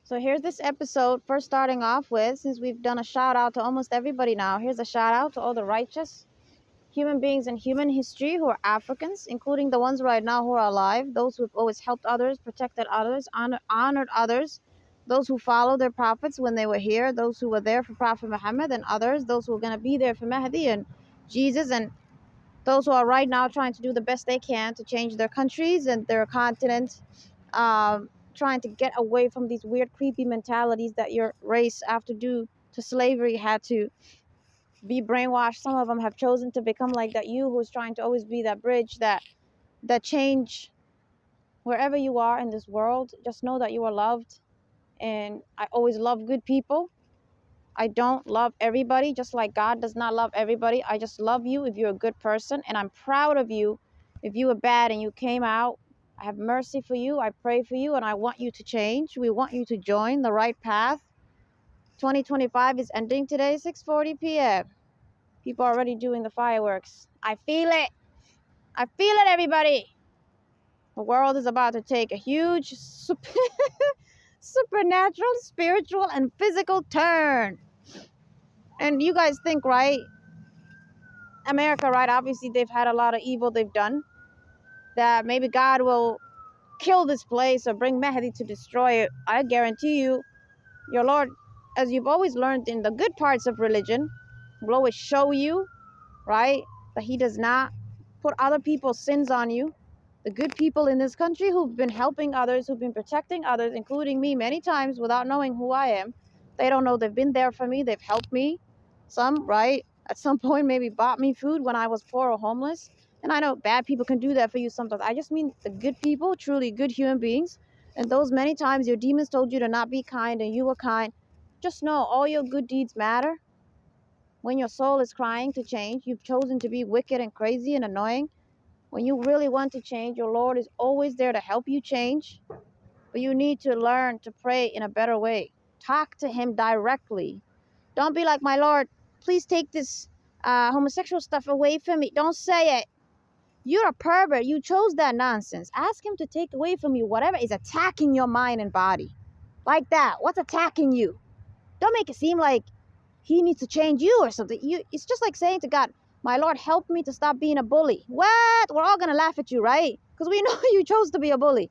So here's this episode, first starting off with, since we've done a shout out to almost everybody now, here's a shout out to all the righteous human beings in human history who are Africans, including the ones right now who are alive, those who've always helped others, protected others, honored others, those who followed their prophets when they were here, those who were there for Prophet Muhammad and others, those who are going to be there for Mahdi and Jesus, and those who are right now trying to do the best they can to change their countries and their continent, trying to get away from these weird, creepy mentalities that your race, after due to slavery, had to be brainwashed. Some of them have chosen to become like that. You who's trying to always be that bridge, that change wherever you are in this world. Just know that you are loved, and I always love good people. I don't love everybody, just like God does not love everybody. I just love you if you're a good person, and I'm proud of you if you were bad and you came out. I have mercy for you. I pray for you, and I want you to change. We want you to join the right path. 2025 is ending today, 6:40 p.m. People are already doing the fireworks. I feel it. I feel it, everybody. The world is about to take a huge supernatural, spiritual, and physical turn. And you guys think, right? America, right? Obviously, they've had a lot of evil they've done. That maybe God will kill this place or bring Mahdi to destroy it. I guarantee you, your Lord, as you've always learned in the good parts of religion, will always show you, right, that He does not put other people's sins on you. The good people in this country who've been helping others, who've been protecting others, including me many times without knowing who I am. They don't know they've been there for me. They've helped me. Some, right, at some point maybe bought me food when I was poor or homeless. And I know bad people can do that for you sometimes. I just mean the good people, truly good human beings. And those many times your demons told you to not be kind and you were kind. Just know all your good deeds matter. When your soul is crying to change, you've chosen to be wicked and crazy and annoying. When you really want to change, your Lord is always there to help you change. But you need to learn to pray in a better way. Talk to Him directly. Don't be like, my Lord, please take this homosexual stuff away from me. Don't say it. You're a pervert. You chose that nonsense. Ask Him to take away from you whatever is attacking your mind and body. Like that. What's attacking you? Don't make it seem like He needs to change you or something. It's just like saying to God, my Lord, help me to stop being a bully. What? We're all going to laugh at you, right? Because we know you chose to be a bully.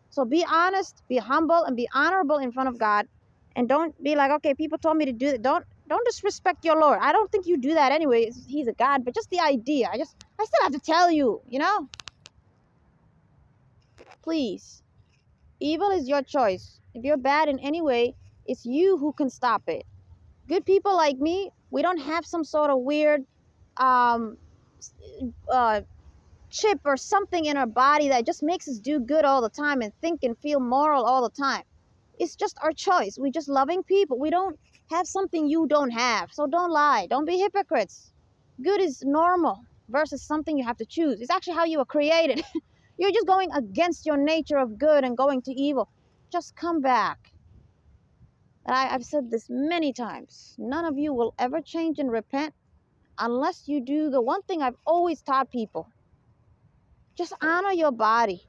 So be honest, be humble, and be honorable in front of God. And don't be like, okay, people told me to do that. Don't disrespect your Lord. I don't think you do that anyway. He's a God, but just the idea. I still have to tell you, Please. Evil is your choice. If you're bad in any way, it's you who can stop it. Good people like me, we don't have some sort of weird um, chip or something in our body that just makes us do good all the time and think and feel moral all the time. It's just our choice. We're just loving people. We don't have something you don't have. So don't lie. Don't be hypocrites. Good is normal versus something you have to choose. It's actually how you were created. You're just going against your nature of good and going to evil. Just come back. And I've said this many times. None of you will ever change and repent unless you do the one thing I've always taught people. Just honor your body.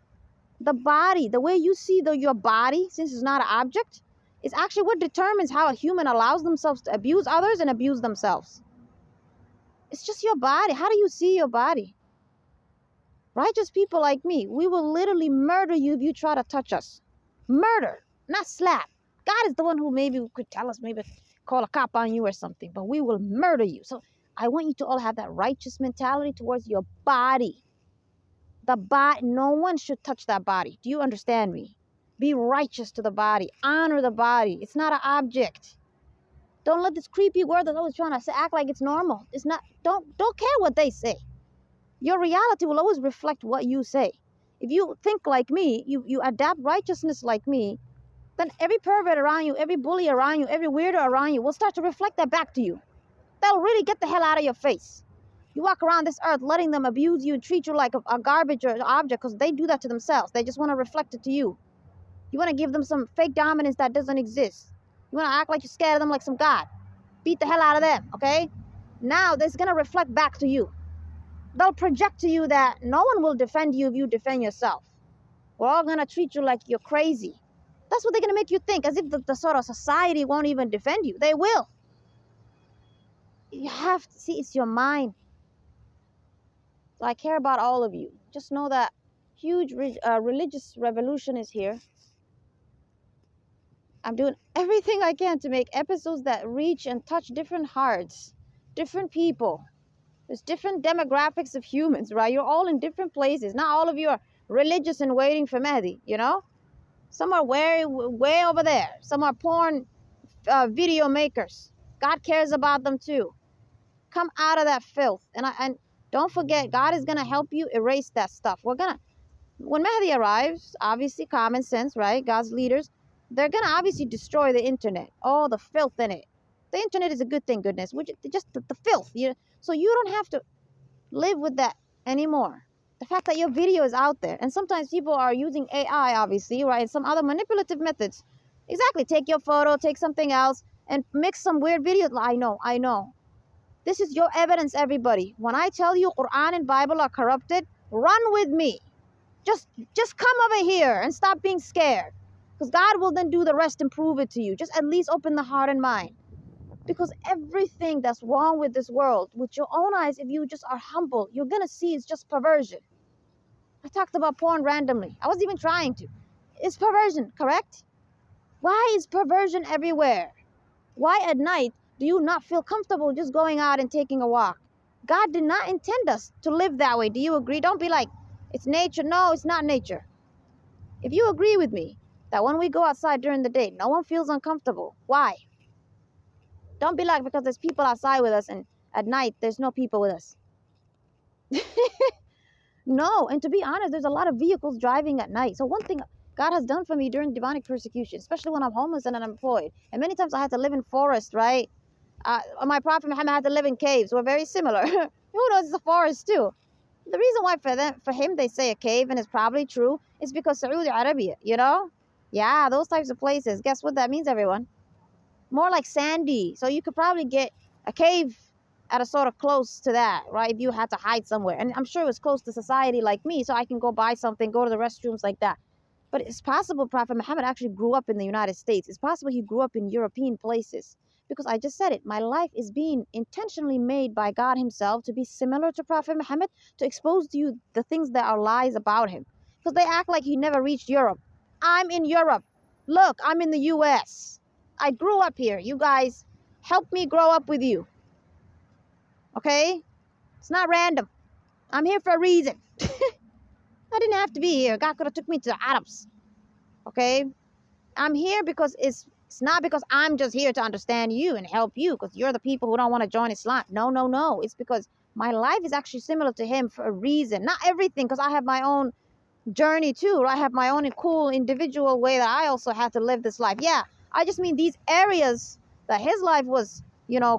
The body, the way you see your body, since it's not an object, is actually what determines how a human allows themselves to abuse others and abuse themselves. It's just your body. How do you see your body? Righteous people like me, we will literally murder you if you try to touch us. Murder, not slap. God is the one who maybe could tell us, maybe call a cop on you or something, but we will murder you. So I want you to all have that righteous mentality towards your body. The body, no one should touch that body. Do you understand me? Be righteous to the body. Honor the body. It's not an object. Don't let this creepy word that's always trying to act like it's normal. It's not. Don't care what they say. Your reality will always reflect what you say. If you think like me, you adapt righteousness like me, then every pervert around you, every bully around you, every weirdo around you will start to reflect that back to you. They'll really get the hell out of your face. You walk around this earth letting them abuse you and treat you like a garbage or an object because they do that to themselves. They just want to reflect it to you. You want to give them some fake dominance that doesn't exist. You want to act like you're scared of them like some god. Beat the hell out of them, okay? Now, that's going to reflect back to you. They'll project to you that no one will defend you if you defend yourself. We're all going to treat you like you're crazy. That's what they're going to make you think, as if the sort of society won't even defend you. They will. You have to see, it's your mind. So I care about all of you. Just know that huge religious revolution is here. I'm doing everything I can to make episodes that reach and touch different hearts, different people. There's different demographics of humans, right? You're all in different places. Not all of you are religious and waiting for Mahdi, you know? Some are way over there. Some are porn video makers. God cares about them too. Come out of that filth. And don't forget, God is going to help you erase that stuff. When Mahdi arrives, obviously common sense, right? God's leaders, they're going to obviously destroy the internet. All the filth in it. The internet is a good thing, goodness. Which just the filth. So you don't have to live with that anymore. The fact that your video is out there, and sometimes people are using AI, obviously, right, and some other manipulative methods. Exactly, take your photo, take something else, and mix some weird videos. I know. This is your evidence, everybody. When I tell you Qur'an and Bible are corrupted, run with me. Just come over here and stop being scared, because God will then do the rest and prove it to you. Just at least open the heart and mind. Because everything that's wrong with this world, with your own eyes, if you just are humble, you're going to see it's just perversion. I talked about porn randomly. I wasn't even trying to. It's perversion, correct? Why is perversion everywhere? Why at night do you not feel comfortable just going out and taking a walk? God did not intend us to live that way. Do you agree? Don't be like, it's nature. No, it's not nature. If you agree with me that when we go outside during the day, no one feels uncomfortable. Why? Don't be like, because there's people outside with us and at night there's no people with us. No, and to be honest, there's a lot of vehicles driving at night. So one thing God has done for me during demonic persecution, especially when I'm homeless and unemployed, and many times I had to live in forests, right? My Prophet Muhammad had to live in caves. We're very similar. Who knows, it's a forest too. The reason why for him they say a cave, and it's probably true, is because Saudi Arabia, Yeah, those types of places. Guess what that means, everyone? More like sandy. So you could probably get a cave at a sort of close to that, right? If you had to hide somewhere. And I'm sure it was close to society like me, so I can go buy something, go to the restrooms like that. But it's possible Prophet Muhammad actually grew up in the United States. It's possible he grew up in European places. Because I just said it, my life is being intentionally made by God himself to be similar to Prophet Muhammad, to expose to you the things that are lies about him. Because they act like he never reached Europe. I'm in Europe. Look, I'm in the US. I grew up here. You guys helped me grow up with you. Okay? It's not random. I'm here for a reason. I didn't have to be here. God could have took me to the Arabs. Okay? I'm here because it's not because I'm just here to understand you and help you, because you're the people who don't want to join Islam. No. It's because my life is actually similar to him for a reason. Not everything, because I have my own journey too. I have my own cool individual way that I also have to live this life. Yeah, I just mean these areas that his life was,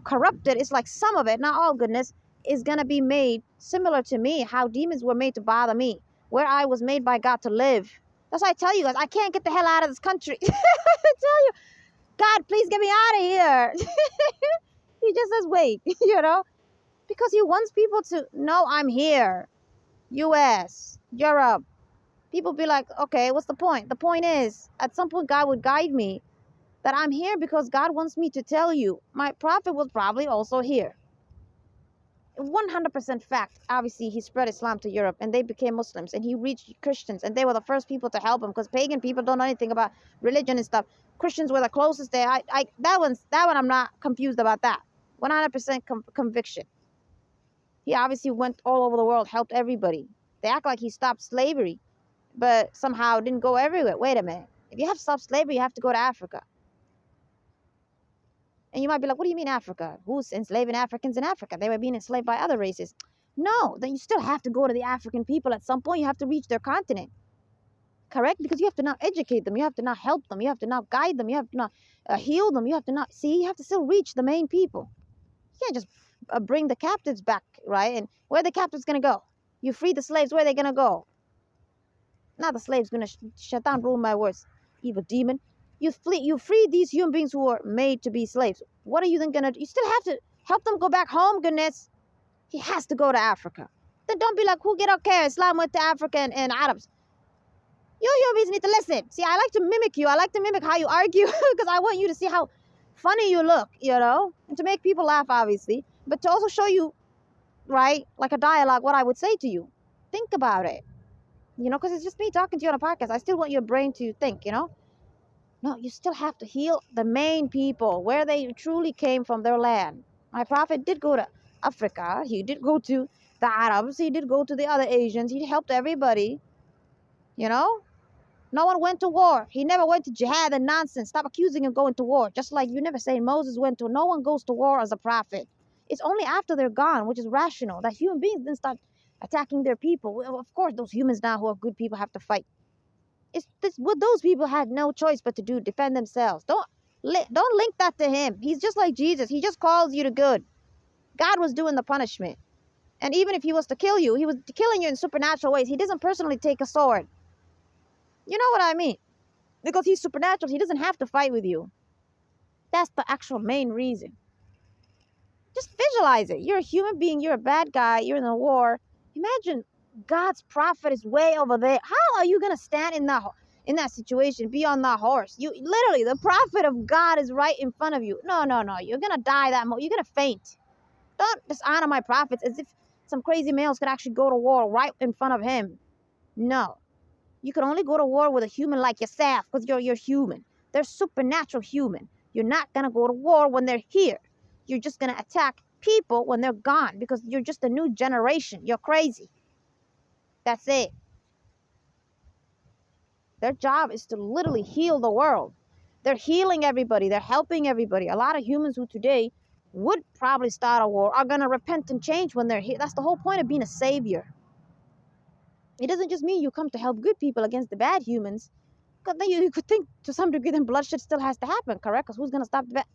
corrupted. It's like some of it, not all, goodness, is going to be made similar to me. How demons were made to bother me. Where I was made by God to live. That's why I tell you guys, I can't get the hell out of this country. I tell you, God, please get me out of here. He just says, wait, because he wants people to know I'm here. US, Europe. People be like, okay, what's the point? The point is, at some point, God would guide me that I'm here because God wants me to tell you. My prophet was probably also here. 100% fact. Obviously, he spread Islam to Europe and they became Muslims, and he reached Christians, and they were the first people to help him, because pagan people don't know anything about religion and stuff. Christians were the closest there. That one I'm not confused about that. 100% conviction. He obviously went all over the world, helped everybody. They act like he stopped slavery, but somehow didn't go everywhere. Wait a minute. If you have stopped slavery, you have to go to Africa. And you might be like, what do you mean Africa? Who's enslaving Africans in Africa? They were being enslaved by other races. No, then you still have to go to the African people at some point. You have to reach their continent. Correct? Because you have to now educate them. You have to now help them. You have to now guide them. You have to now heal them. You have to now, you have to still reach the main people. You can't just bring the captives back, right? And where are the captives going to go? You free the slaves, where are they going to go? Not the slaves going to shut down, rule my words, evil demon. You free these human beings who are made to be slaves. What are you then going to do? You still have to help them go back home, goodness. He has to go to Africa. Then don't be like, who get okay? Islam went to Africa and Arabs. You human beings need to listen. See, I like to mimic you. I like to mimic how you argue because I want you to see how funny you look, and to make people laugh, obviously, but to also show you, right, like a dialogue, what I would say to you. Think about it, because it's just me talking to you on a podcast. I still want your brain to think. No, you still have to heal the main people where they truly came from, their land. My prophet did go to Africa. He did go to the Arabs. He did go to the other Asians. He helped everybody, you know? No one went to war. He never went to jihad and nonsense. Stop accusing him of going to war. Just like you never saying Moses went to. No one goes to war as a prophet. It's only after they're gone, which is rational, that human beings then start attacking their people. Well, of course, those humans now who are good people have to fight. It's this, what those people had no choice but to do, defend themselves. Don't link that to him. He's just like Jesus. He just calls you to good. God was doing the punishment. And even if he was to kill you, he was killing you in supernatural ways. He doesn't personally take a sword. You know what I mean? Because he's supernatural, he doesn't have to fight with you. That's the actual main reason. Just visualize it. You're a human being. You're a bad guy. You're in a war. Imagine God's prophet is way over there. How are you going to stand in that situation, be on that horse? You literally, the prophet of God is right in front of you. No. You're going to die that moment. You're going to faint. Don't dishonor my prophets as if some crazy males could actually go to war right in front of him. No. You can only go to war with a human like yourself because you're human. They're supernatural human. You're not going to go to war when they're here. You're just going to attack people when they're gone because you're just a new generation. You're crazy. That's it. Their job is to literally heal the world. They're healing everybody. They're helping everybody. A lot of humans who today would probably start a war are going to repent and change when they're here. That's the whole point of being a savior. It doesn't just mean you come to help good people against the bad humans. Because then you could think to some degree then bloodshed still has to happen, correct? Because who's going to stop the bad?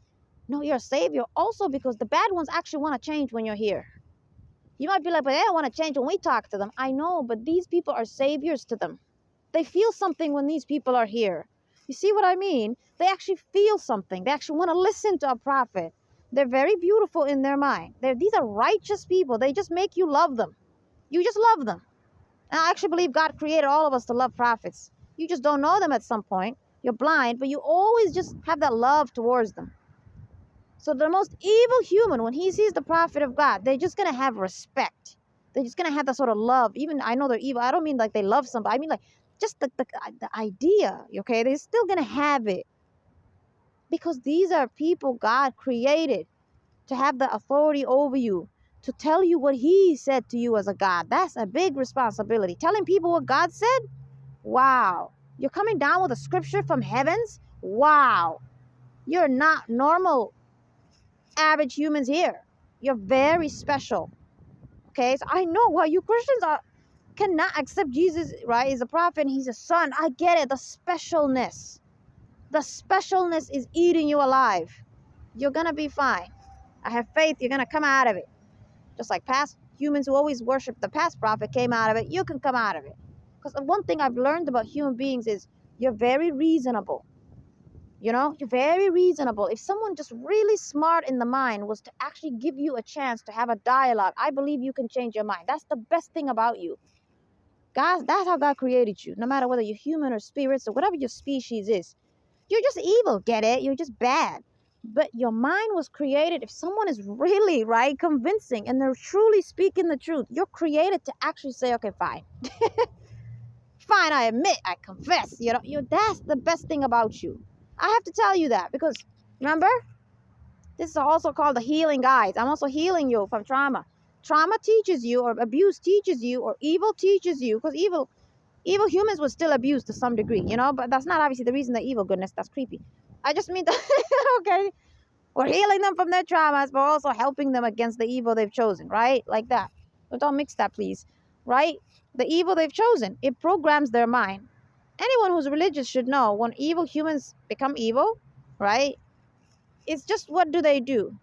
No, you're a savior. Also because the bad ones actually want to change when you're here. You might be like, but they don't want to change when we talk to them. I know, but these people are saviors to them. They feel something when these people are here. You see what I mean? They actually feel something. They actually want to listen to a prophet. They're very beautiful in their mind. These are righteous people. They just make you love them. You just love them. And I actually believe God created all of us to love prophets. You just don't know them at some point. You're blind, but you always just have that love towards them. So the most evil human, when he sees the prophet of God, they're just going to have respect. They're just going to have that sort of love. Even I know they're evil. I don't mean like they love somebody. I mean like just the idea, okay? They're still going to have it. Because these are people God created to have the authority over you, to tell you what he said to you as a God. That's a big responsibility. Telling people what God said? Wow. You're coming down with a scripture from heavens? Wow. You're not normal, average humans here. You're very special. Okay? So I know why you Christians cannot accept Jesus, right? He's a prophet and he's a son. I get it. The specialness. The specialness is eating you alive. You're going to be fine. I have faith you're going to come out of it. Just like past humans who always worship the past prophet came out of it, you can come out of it. Because one thing I've learned about human beings is you're very reasonable. You're very reasonable. If someone just really smart in the mind was to actually give you a chance to have a dialogue, I believe you can change your mind. That's the best thing about you. Guys, that's how God created you. No matter whether you're human or spirits or whatever your species is. You're just evil, get it? You're just bad. But your mind was created, if someone is really, right, convincing and they're truly speaking the truth, you're created to actually say, okay, fine. Fine, I admit, I confess. That's the best thing about you. I have to tell you that because, remember, this is also called the healing guides. I'm also healing you from trauma. Trauma teaches you, or abuse teaches you, or evil teaches you, because evil humans would still abuse to some degree, but that's not obviously the reason they're evil. Goodness, that's creepy. I just mean that, okay, we're healing them from their traumas, but also helping them against the evil they've chosen, right? Like that. But don't mix that, please, right? The evil they've chosen, it programs their mind. Anyone who's religious should know when evil humans become evil, right? It's just, what do they do?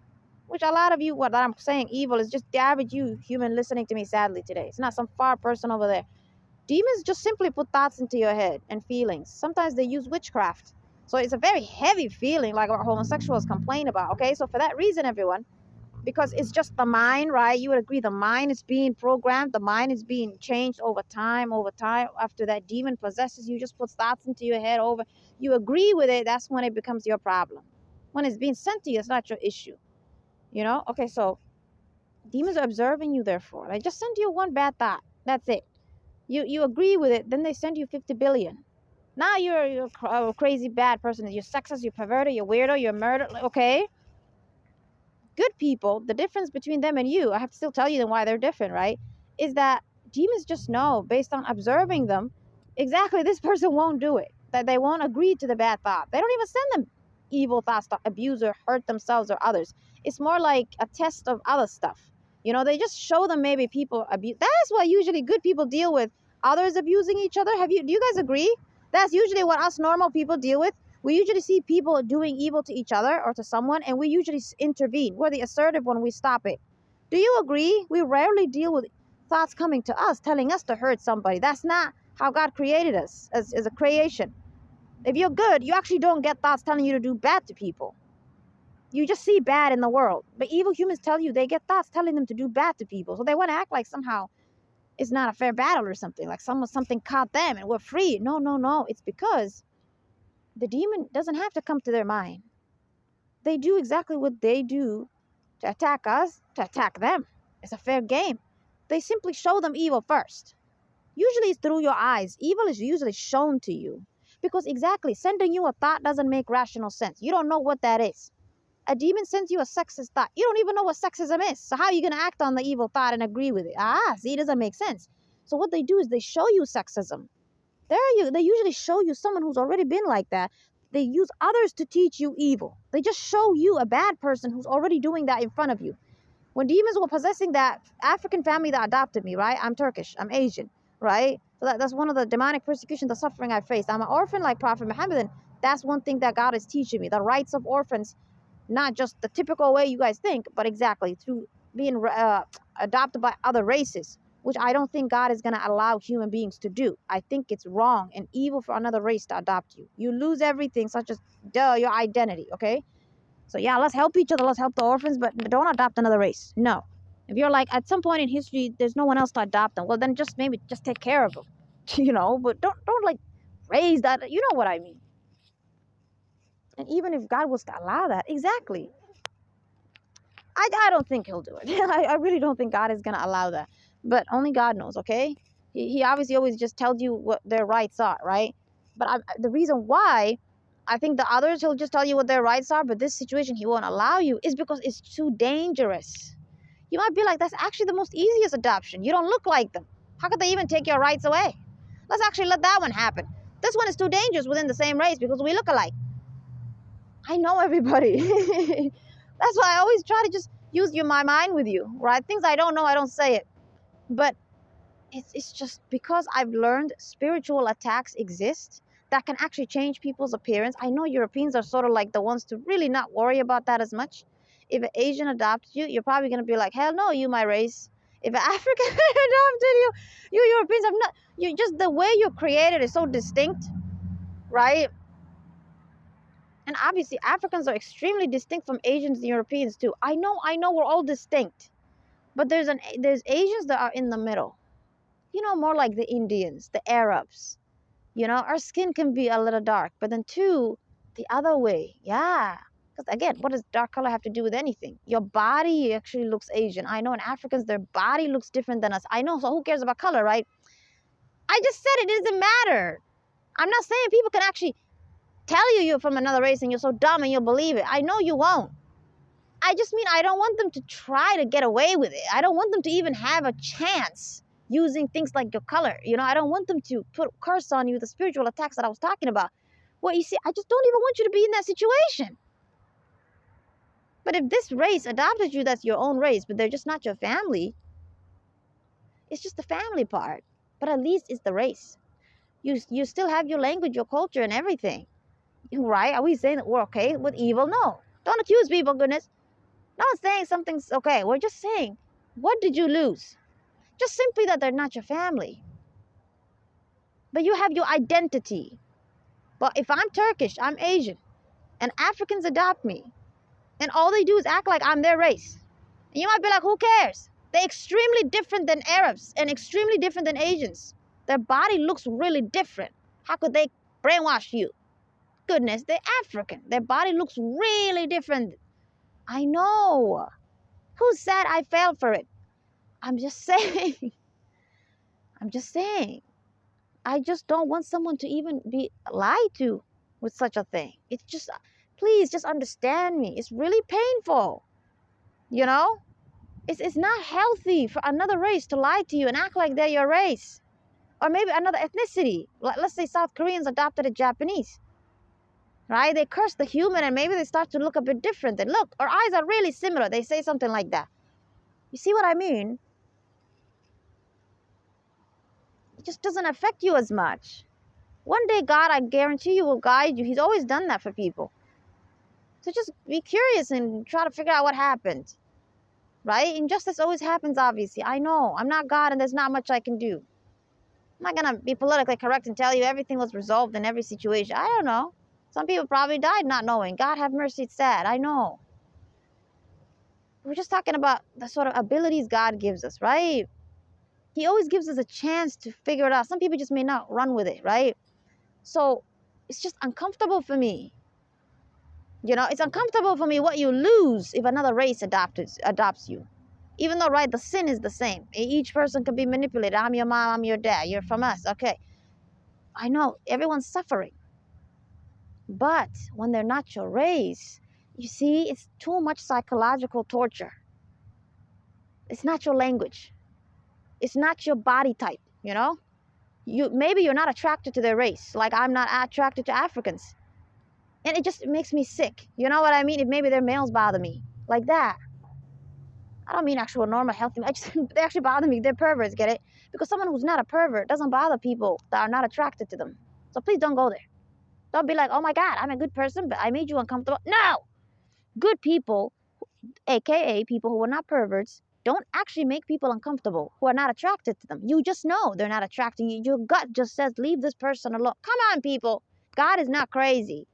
Which a lot of you, what I'm saying evil is just the average you human listening to me sadly today. It's not some far person over there. Demons just simply put thoughts into your head and feelings. Sometimes they use witchcraft. So it's a very heavy feeling like what homosexuals complain about, okay? So for that reason, everyone, because it's just the mind, right? You would agree the mind is being programmed, the mind is being changed over time, after that demon possesses you, just puts thoughts into your head over, you agree with it, that's when it becomes your problem. When it's being sent to you, it's not your issue, you know? Okay, so demons are observing you, therefore. Like, just send you one bad thought, that's it. You agree with it, then they send you 50 billion. Now you're a crazy bad person, you're sexist, you're perverted, you're weirdo, you're murdered, okay? Good people, the difference between them and you, I have to still tell you why they're different, right? Is that demons just know, based on observing them, exactly this person won't do it. That they won't agree to the bad thought. They don't even send them evil thoughts to abuse or hurt themselves or others. It's more like a test of other stuff. You know, they just show them maybe people abuse. That's what usually good people deal with. Others abusing each other. Do you guys agree? That's usually what us normal people deal with. We usually see people doing evil to each other or to someone, and we usually intervene. We're the assertive one, we stop it. Do you agree? We rarely deal with thoughts coming to us, telling us to hurt somebody. That's not how God created us as a creation. If you're good, you actually don't get thoughts telling you to do bad to people. You just see bad in the world. But evil humans tell you, they get thoughts telling them to do bad to people. So they want to act like somehow it's not a fair battle or something, like something caught them and we're free. No, no, no. It's because the demon doesn't have to come to their mind. They do exactly what they do to attack us, to attack them. It's a fair game. They simply show them evil first. Usually it's through your eyes. Evil is usually shown to you. Because exactly, sending you a thought doesn't make rational sense. You don't know what that is. A demon sends you a sexist thought. You don't even know what sexism is. So how are you going to act on the evil thought and agree with it? See, it doesn't make sense. So what they do is they show you sexism. They usually show you someone who's already been like that. They use others to teach you evil. They just show you a bad person who's already doing that in front of you. When demons were possessing that African family that adopted me, right? I'm Turkish, I'm Asian, right? So that's one of the demonic persecution, the suffering I faced. I'm an orphan like Prophet Muhammad, and that's one thing that God is teaching me. The rights of orphans, not just the typical way you guys think, but exactly through being adopted by other races, which I don't think God is going to allow human beings to do. I think it's wrong and evil for another race to adopt you. You lose everything, such as, your identity, okay? So yeah, let's help each other, let's help the orphans, but don't adopt another race. No. If you're like, at some point in history, there's no one else to adopt them, well, then maybe just take care of them, but don't like raise that, you know what I mean. And even if God was to allow that, exactly, I don't think he'll do it. I really don't think God is going to allow that. But only God knows, okay? He obviously always just tells you what their rights are, right? But the reason why I think the others, he'll just tell you what their rights are, but this situation he won't allow you is because it's too dangerous. You might be like, that's actually the most easiest adoption. You don't look like them. How could they even take your rights away? Let's actually let that one happen. This one is too dangerous within the same race because we look alike. I know everybody. That's why I always try to just use my mind with you, right? Things I don't know, I don't say it. But it's just because I've learned spiritual attacks exist that can actually change people's appearance. I know Europeans are sort of like the ones to really not worry about that as much. If an Asian adopts you, you're probably going to be like, hell no, you my race. If an African adopted you Europeans have not, you just, the way you're created is so distinct, right? And obviously Africans are extremely distinct from Asians and Europeans too. I know we're all distinct. But there's Asians that are in the middle. More like the Indians, the Arabs. Our skin can be a little dark, but then too, the other way. Yeah. Because again, what does dark color have to do with anything? Your body actually looks Asian. I know in Africans, their body looks different than us. I know, so who cares about color, right? I just said it doesn't matter. I'm not saying people can actually tell you're from another race and you're so dumb and you'll believe it. I know you won't. I just mean I don't want them to try to get away with it. I don't want them to even have a chance using things like your color. I don't want them to put curse on you, the spiritual attacks that I was talking about. Well, you see, I just don't even want you to be in that situation. But if this race adopted you, that's your own race, but they're just not your family. It's just the family part. But at least it's the race. You still have your language, your culture, and everything. Right? Are we saying that we're okay with evil? No. Don't accuse people, goodness. Not saying something's okay. We're just saying, what did you lose? Just simply that they're not your family. But you have your identity. But if I'm Turkish, I'm Asian, and Africans adopt me, and all they do is act like I'm their race. And you might be like, who cares? They're extremely different than Arabs and extremely different than Asians. Their body looks really different. How could they brainwash you? Goodness, they're African. Their body looks really different. I know. Who said I fell for it? I'm just saying. I'm just saying. I just don't want someone to even be lied to with such a thing. It's just, please just understand me. It's really painful. You know? It's not healthy for another race to lie to you and act like they're your race. Or maybe another ethnicity. Let's say South Koreans adopted a Japanese. Right? They curse the human and maybe they start to look a bit different. And look, our eyes are really similar. They say something like that. You see what I mean? It just doesn't affect you as much. One day, God, I guarantee you, will guide you. He's always done that for people. So just be curious and try to figure out what happened. Right? Injustice always happens, obviously. I know. I'm not God and there's not much I can do. I'm not going to be politically correct and tell you everything was resolved in every situation. I don't know. Some people probably died not knowing. God have mercy, it's sad. I know. We're just talking about the sort of abilities God gives us, right? He always gives us a chance to figure it out. Some people just may not run with it, right? So it's just uncomfortable for me. You know, it's uncomfortable for me what you lose if another race adopts you. Even though, right, the sin is the same. Each person can be manipulated. I'm your mom, I'm your dad, you're from us. Okay. I know, everyone's suffering. But when they're not your race, you see, it's too much psychological torture. It's not your language. It's not your body type, you know? Maybe you're not attracted to their race, like I'm not attracted to Africans. And it just makes me sick. You know what I mean? If maybe their males bother me, like that. I don't mean actual normal healthy. They actually bother me. They're perverts, get it? Because someone who's not a pervert doesn't bother people that are not attracted to them. So please don't go there. Don't be like, oh my God, I'm a good person, but I made you uncomfortable. No! Good people, aka people who are not perverts, don't actually make people uncomfortable who are not attracted to them. You just know they're not attracted. Your gut just says, leave this person alone. Come on, people. God is not crazy.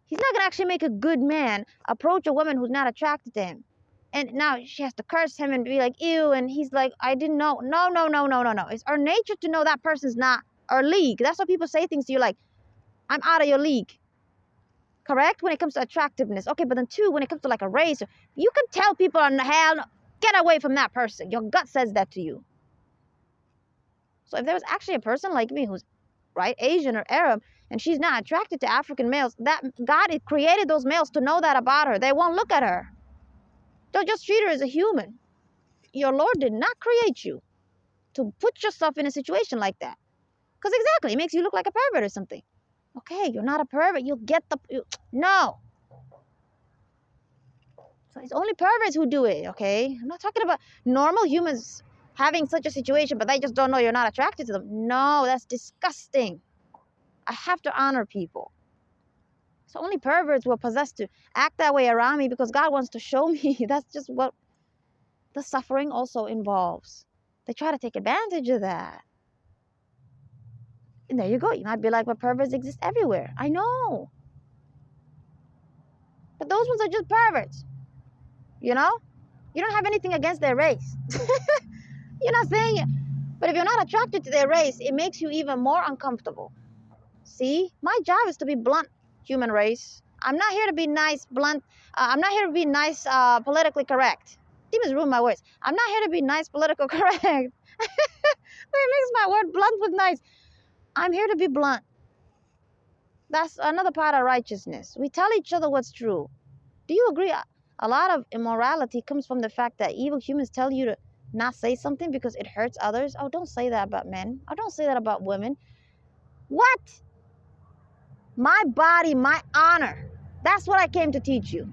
He's not going to actually make a good man approach a woman who's not attracted to him. And now she has to curse him and be like, ew. And he's like, I didn't know. No. It's our nature to know that person's not our league. That's why people say things to you like, I'm out of your league. Correct? When it comes to attractiveness. Okay, but then two, when it comes to like a race, you can tell people on the hell, get away from that person. Your gut says that to you. So if there was actually a person like me who's, right, Asian or Arab, and she's not attracted to African males, that God created those males to know that about her. They won't look at her. Don't just treat her as a human. Your Lord did not create you to put yourself in a situation like that. Because exactly, it makes you look like a pervert or something. Okay, you're not a pervert. You'll get no. So it's only perverts who do it, okay? I'm not talking about normal humans having such a situation, but they just don't know you're not attracted to them. No, that's disgusting. I have to honor people. So only perverts were possessed to act that way around me because God wants to show me. That's just what the suffering also involves. They try to take advantage of that. And there you go. You might be like, but perverts exist everywhere. I know. But those ones are just perverts. You know? You don't have anything against their race. You're not saying it. But if you're not attracted to their race, it makes you even more uncomfortable. See? My job is to be blunt, human race. I'm not here to be nice, blunt. I'm not here to be nice, politically correct. Demons ruin my words. I'm not here to be nice, political correct. They mix my word blunt with nice. I'm here to be blunt. That's another part of righteousness. We tell each other what's true. Do you agree? A lot of immorality comes from the fact that evil humans tell you to not say something because it hurts others. Oh, don't say that about men. Oh, don't say that about women. What? My body, my honor. That's what I came to teach you.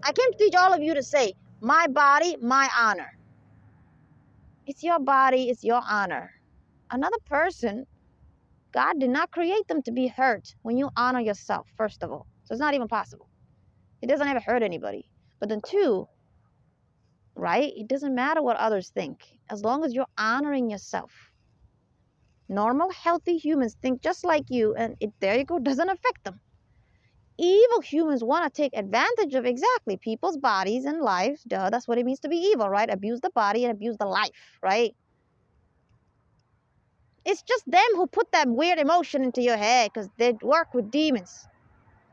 I came to teach all of you to say, my body, my honor. It's your body, it's your honor. Another person, God did not create them to be hurt when you honor yourself, first of all. So it's not even possible. It doesn't ever hurt anybody. But then two, right? It doesn't matter what others think, as long as you're honoring yourself. Normal, healthy humans think just like you, and there you go, doesn't affect them. evil humans want to take advantage of exactly people's bodies and lives. Duh, that's what it means to be evil, right? Abuse the body and abuse the life, right? It's just them who put that weird emotion into your head because they work with demons.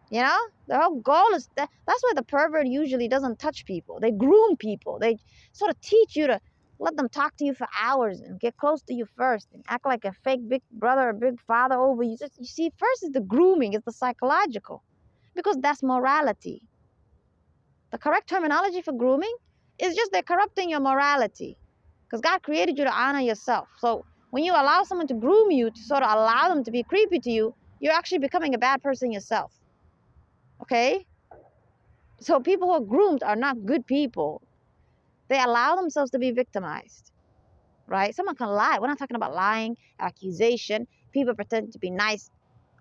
You know, the whole goal is that's why the pervert usually doesn't touch people. They groom people. They sort of teach you to let them talk to you for hours and get close to you first and act like a fake big brother or big father over you. You see, first is the grooming, it's the psychological, because that's morality. The correct terminology for grooming is just they're corrupting your morality, because God created you to honor yourself. So when you allow someone to groom you, to sort of allow them to be creepy to you, you're actually becoming a bad person yourself. Okay? So people who are groomed are not good people. They allow themselves to be victimized, right? Someone can lie. We're not talking about lying, accusation. People pretend to be nice.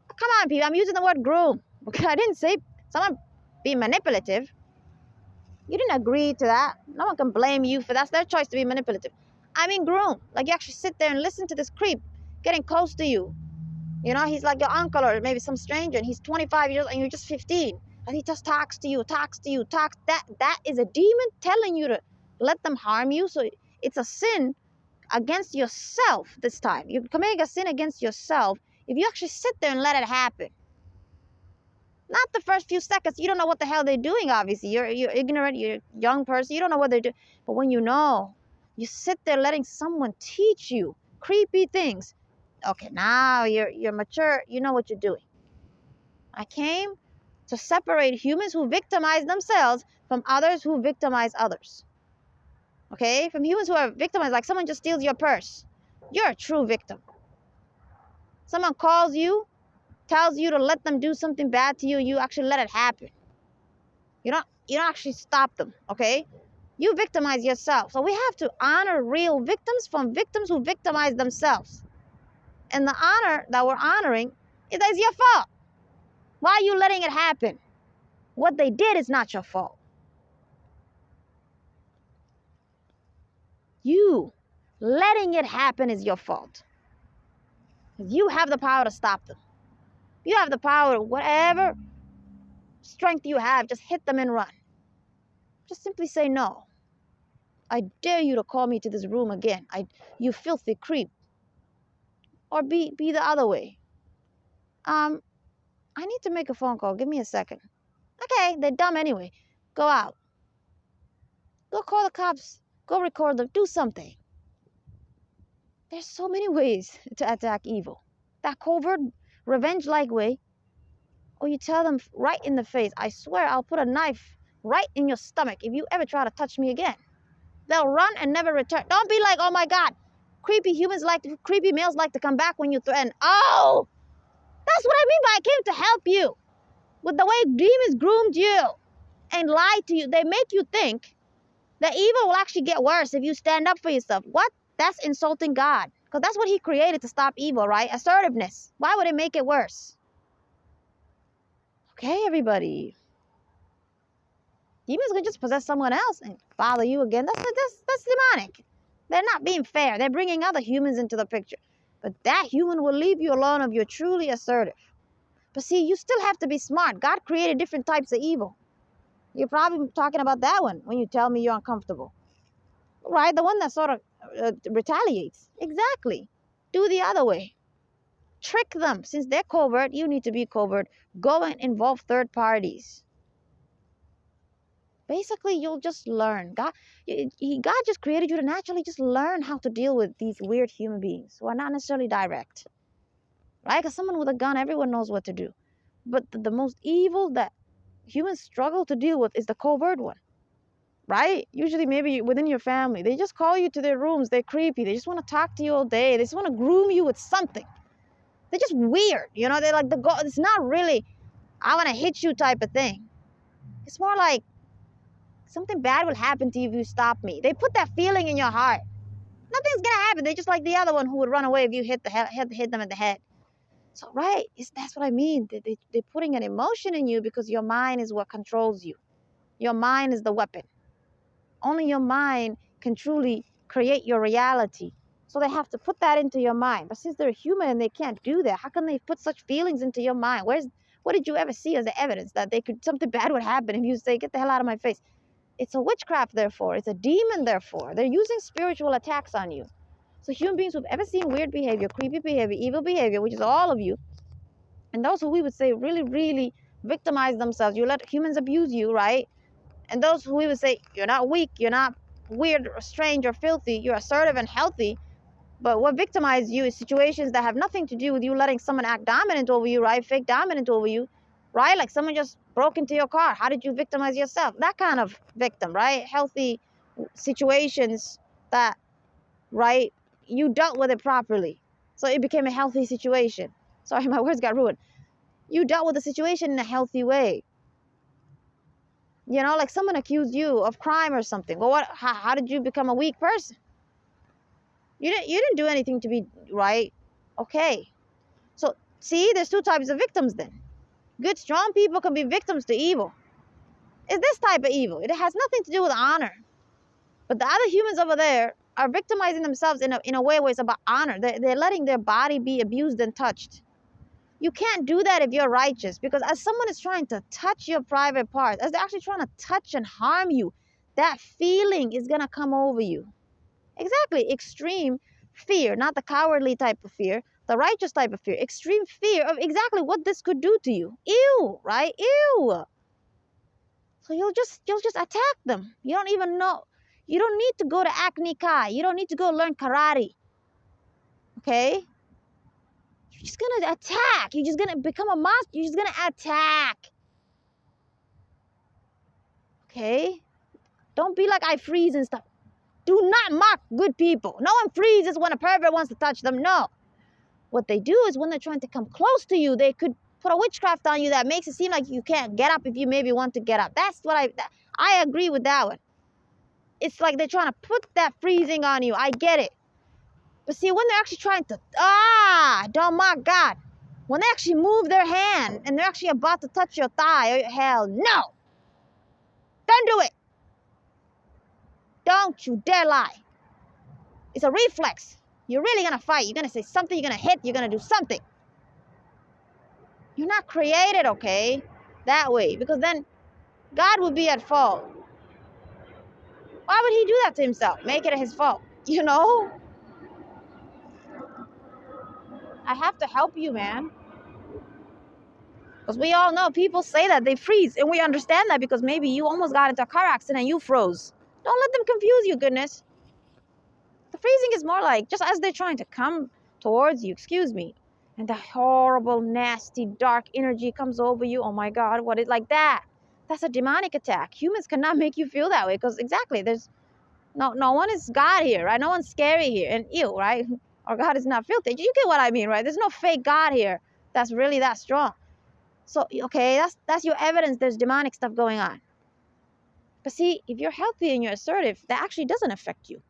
Come on, people. I'm using the word groom. Okay, I didn't say someone be manipulative. You didn't agree to that. No one can blame you for that. That's their choice to be manipulative. I mean groom. Like you actually sit there and listen to this creep getting close to you. You know, he's like your uncle or maybe some stranger, and he's 25 years old and you're just 15. And he just talks to you. That is a demon telling you to let them harm you. So it's a sin against yourself this time. You're committing a sin against yourself if you actually sit there and let it happen. Not the first few seconds. You don't know what the hell they're doing, obviously. You're ignorant. You're a young person. You don't know what they're doing. But when you know, you sit there letting someone teach you creepy things. Okay, now you're mature. You know what you're doing. I came to separate humans who victimize themselves from others who victimize others. Okay? From humans who are victimized, like someone just steals your purse. You're a true victim. Someone calls you, tells you to let them do something bad to you, you actually let it happen. You don't actually stop them, okay? You victimize yourself. So we have to honor real victims from victims who victimize themselves. And the honor that we're honoring is that it's your fault. Why are you letting it happen? What they did is not your fault. You letting it happen is your fault. You have the power to stop them. You have the power, whatever strength you have, just hit them and run. Just simply say no. I dare you to call me to this room again. You filthy creep. Or be the other way. I need to make a phone call. Give me a second. Okay, they're dumb anyway. Go out. Go call the cops. Go record them. Do something. There's so many ways to attack evil. That covert, revenge-like way. Or you tell them right in the face, I swear I'll put a knife right in your stomach if you ever try to touch me again. They'll run and never return. Don't be like, oh my God, creepy males like to come back when you threaten. Oh, that's what I mean by I came to help you. With the way demons groomed you and lied to you, they make you think that evil will actually get worse if you stand up for yourself. What? That's insulting God. Because that's what he created to stop evil, right? Assertiveness. Why would it make it worse? Okay, everybody. Demons can just possess someone else and bother you again. That's demonic. They're not being fair. They're bringing other humans into the picture. But that human will leave you alone if you're truly assertive. But see, you still have to be smart. God created different types of evil. You're probably talking about that one when you tell me you're uncomfortable. Right? The one that sort of retaliates. Exactly. Do the other way. Trick them. Since they're covert, you need to be covert. Go and involve third parties. Basically, you'll just learn. God just created you to naturally just learn how to deal with these weird human beings who are not necessarily direct. Right? Because someone with a gun, everyone knows what to do. But the most evil that humans struggle to deal with is the covert one. Right? Usually maybe within your family. They just call you to their rooms. They're creepy. They just want to talk to you all day. They just want to groom you with something. They're just weird. You know, they're like it's not really, I want to hit you type of thing. It's more like, something bad will happen to you if you stop me. They put that feeling in your heart. Nothing's going to happen. They're just like the other one who would run away if you hit them in the head. So, right, that's what I mean. They're putting an emotion in you because your mind is what controls you. Your mind is the weapon. Only your mind can truly create your reality. So they have to put that into your mind. But since they're human and they can't do that, how can they put such feelings into your mind? What did you ever see as the evidence that something bad would happen if you say, get the hell out of my face? It's a witchcraft, therefore. It's a demon, therefore. They're using spiritual attacks on you. So human beings who've ever seen weird behavior, creepy behavior, evil behavior, which is all of you, and those who we would say really, really victimize themselves. You let humans abuse you, right? And those who we would say, you're not weak, you're not weird or strange or filthy, you're assertive and healthy. But what victimizes you is situations that have nothing to do with you letting someone act dominant over you, right? Fake dominant over you, right? Like someone just broke into your car. How did you victimize yourself? That kind of victim, right? Healthy situations that, right, you dealt with it properly. So it became a healthy situation. Sorry, my words got ruined. You dealt with the situation in a healthy way. You know, like someone accused you of crime or something. Well, how did you become a weak person? You didn't do anything to be right. Okay. So, see, there's two types of victims then. Good, strong people can be victims to evil. It's this type of evil. It has nothing to do with honor. But the other humans over there are victimizing themselves in a way where it's about honor. They're letting their body be abused and touched. You can't do that if you're righteous, because as someone is trying to touch your private parts, as they're actually trying to touch and harm you, that feeling is going to come over you. Exactly. Extreme fear, not the cowardly type of fear, the righteous type of fear. Extreme fear of exactly what this could do to you. Ew, right? Ew. So you'll just attack them. You don't even know. You don't need to go to Acne Kai. You don't need to go learn karate. Okay? You're just going to attack. You're just going to become a monster. You're just going to attack. Okay? Don't be like I freeze and stuff. Do not mock good people. No one freezes when a pervert wants to touch them. No. What they do is when they're trying to come close to you, they could put a witchcraft on you that makes it seem like you can't get up if you maybe want to get up. That's what I agree with that one. It's like they're trying to put that freezing on you. I get it. But see, when they're actually trying to, don't mock God. When they actually move their hand and they're actually about to touch your thigh, or your, hell no. Don't do it. Don't you dare lie. It's a reflex. You're really going to fight. You're going to say something. You're going to hit. You're going to do something. You're not created, okay, that way. Because then God would be at fault. Why would he do that to himself? Make it his fault. You know? I have to help you, man. Because we all know people say that they freeze. And we understand that because maybe you almost got into a car accident and you froze. Don't let them confuse you, goodness. The freezing is more like just as they're trying to come towards you, excuse me, and the horrible, nasty, dark energy comes over you. Oh my God, what is like that? That's a demonic attack. Humans cannot make you feel that way because exactly, there's no one is God here, right? No one's scary here. And ew, right? Or God is not filthy. You get what I mean, right? There's no fake God here that's really that strong. So, okay, that's your evidence there's demonic stuff going on. But see, if you're healthy and you're assertive, that actually doesn't affect you.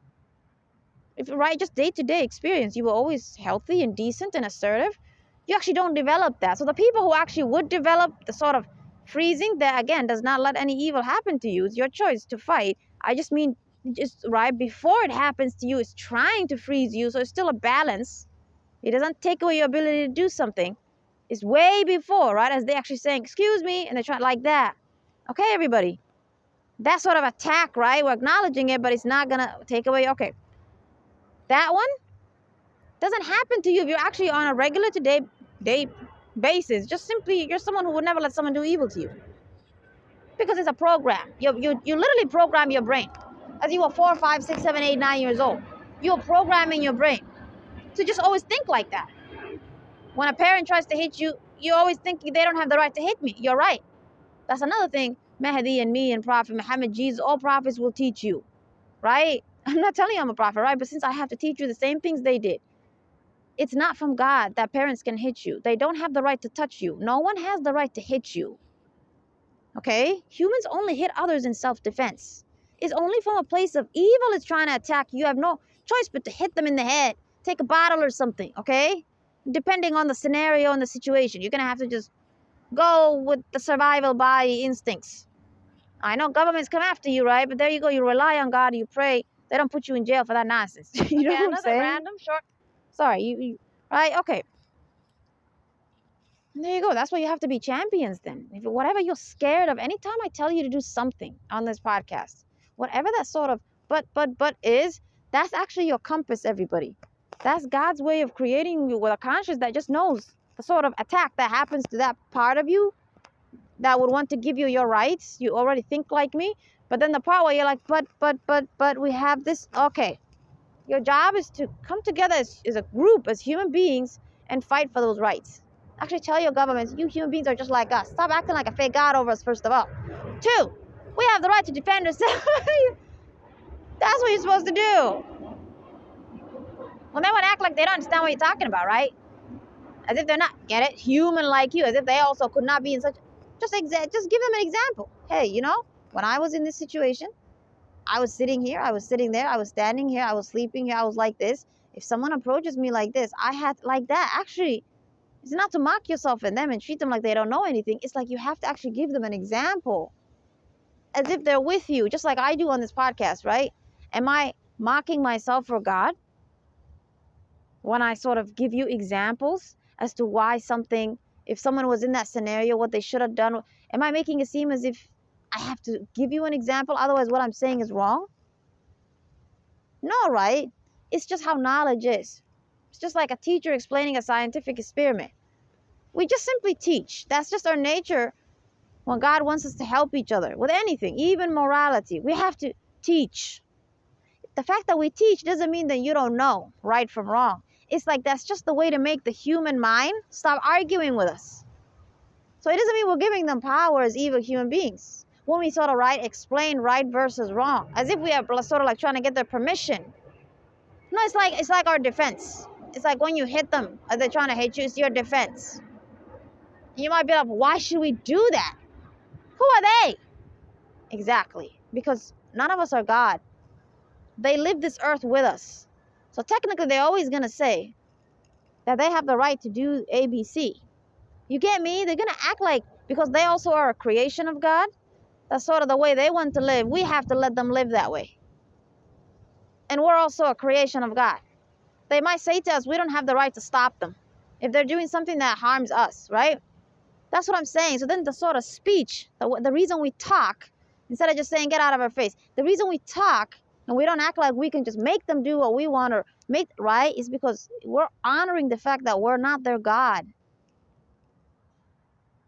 If right, just day-to-day experience, you were always healthy and decent and assertive, you actually don't develop that. So the people who actually would develop the sort of freezing, that again does not let any evil happen to you. It's your choice to fight. I just mean just right before it happens to you, it's trying to freeze you. So it's still a balance. It doesn't take away your ability to do something. It's way before, right? As they actually saying, excuse me, and they're trying like that. Okay, everybody. That sort of attack, right? We're acknowledging it, but it's not gonna take away. Okay. That one doesn't happen to you if you're actually on a regular day basis. Just simply, you're someone who would never let someone do evil to you. Because it's a program. You literally program your brain. As you were 4, 5, 6, 7, 8, 9 years old. You're programming your brain to just always think like that. When a parent tries to hit you, you always think they don't have the right to hit me. You're right. That's another thing Mahdi and me and Prophet Muhammad, Jesus, all prophets will teach you. Right? I'm not telling you I'm a prophet, right? But since I have to teach you the same things they did, it's not from God that parents can hit you. They don't have the right to touch you. No one has the right to hit you. Okay? Humans only hit others in self-defense. It's only from a place of evil it's trying to attack you. You have no choice but to hit them in the head. Take a bottle or something, okay? Depending on the scenario and the situation. You're going to have to just go with the survival body instincts. I know governments come after you, right? But there you go. You rely on God. You pray. They don't put you in jail for that nonsense. You know what I'm saying? Random short. Sorry, you right? Okay. And there you go. That's why you have to be champions then. If whatever you're scared of, anytime I tell you to do something on this podcast, whatever that sort of but is, that's actually your compass, everybody. That's God's way of creating you with a conscience that just knows the sort of attack that happens to that part of you that would want to give you your rights. You already think like me. But then the part where you're like, but we have this. Okay. Your job is to come together as a group, as human beings, and fight for those rights. Actually tell your governments, you human beings are just like us. Stop acting like a fake God over us, first of all. 2, we have the right to defend ourselves. That's what you're supposed to do. Well, they would act like they don't understand what you're talking about, right? As if they're not, get it, human like you, as if they also could not be in such, just give them an example. Hey, you know, when I was in this situation, I was sitting here, I was sitting there, I was standing here, I was sleeping here, I was like this. If someone approaches me like this, I had like that. Actually, it's not to mock yourself in them and treat them like they don't know anything. It's like you have to actually give them an example as if they're with you, just like I do on this podcast, right? Am I mocking myself for God when I sort of give you examples as to why something, if someone was in that scenario, what they should have done? Am I making it seem as if I have to give you an example, otherwise what I'm saying is wrong? No, right? It's just how knowledge is. It's just like a teacher explaining a scientific experiment. We just simply teach. That's just our nature when God wants us to help each other with anything, even morality. We have to teach. The fact that we teach doesn't mean that you don't know right from wrong. It's like that's just the way to make the human mind stop arguing with us. So it doesn't mean we're giving them power as evil human beings. When we sort of explain right versus wrong, as if we are sort of like trying to get their permission. No, it's like our defense. It's like when you hit them, as they're trying to hit you, it's your defense. You might be like, why should we do that? Who are they? Exactly. Because none of us are God. They live this earth with us. So technically, they're always going to say that they have the right to do ABC. You get me? They're going to act like, because they also are a creation of God, that's sort of the way they want to live. We have to let them live that way. And we're also a creation of God. They might say to us, we don't have the right to stop them if they're doing something that harms us, right? That's what I'm saying. So then the sort of speech, the reason we talk, instead of just saying, get out of our face, the reason we talk and we don't act like we can just make them do what we want or make, right, is because we're honoring the fact that we're not their God.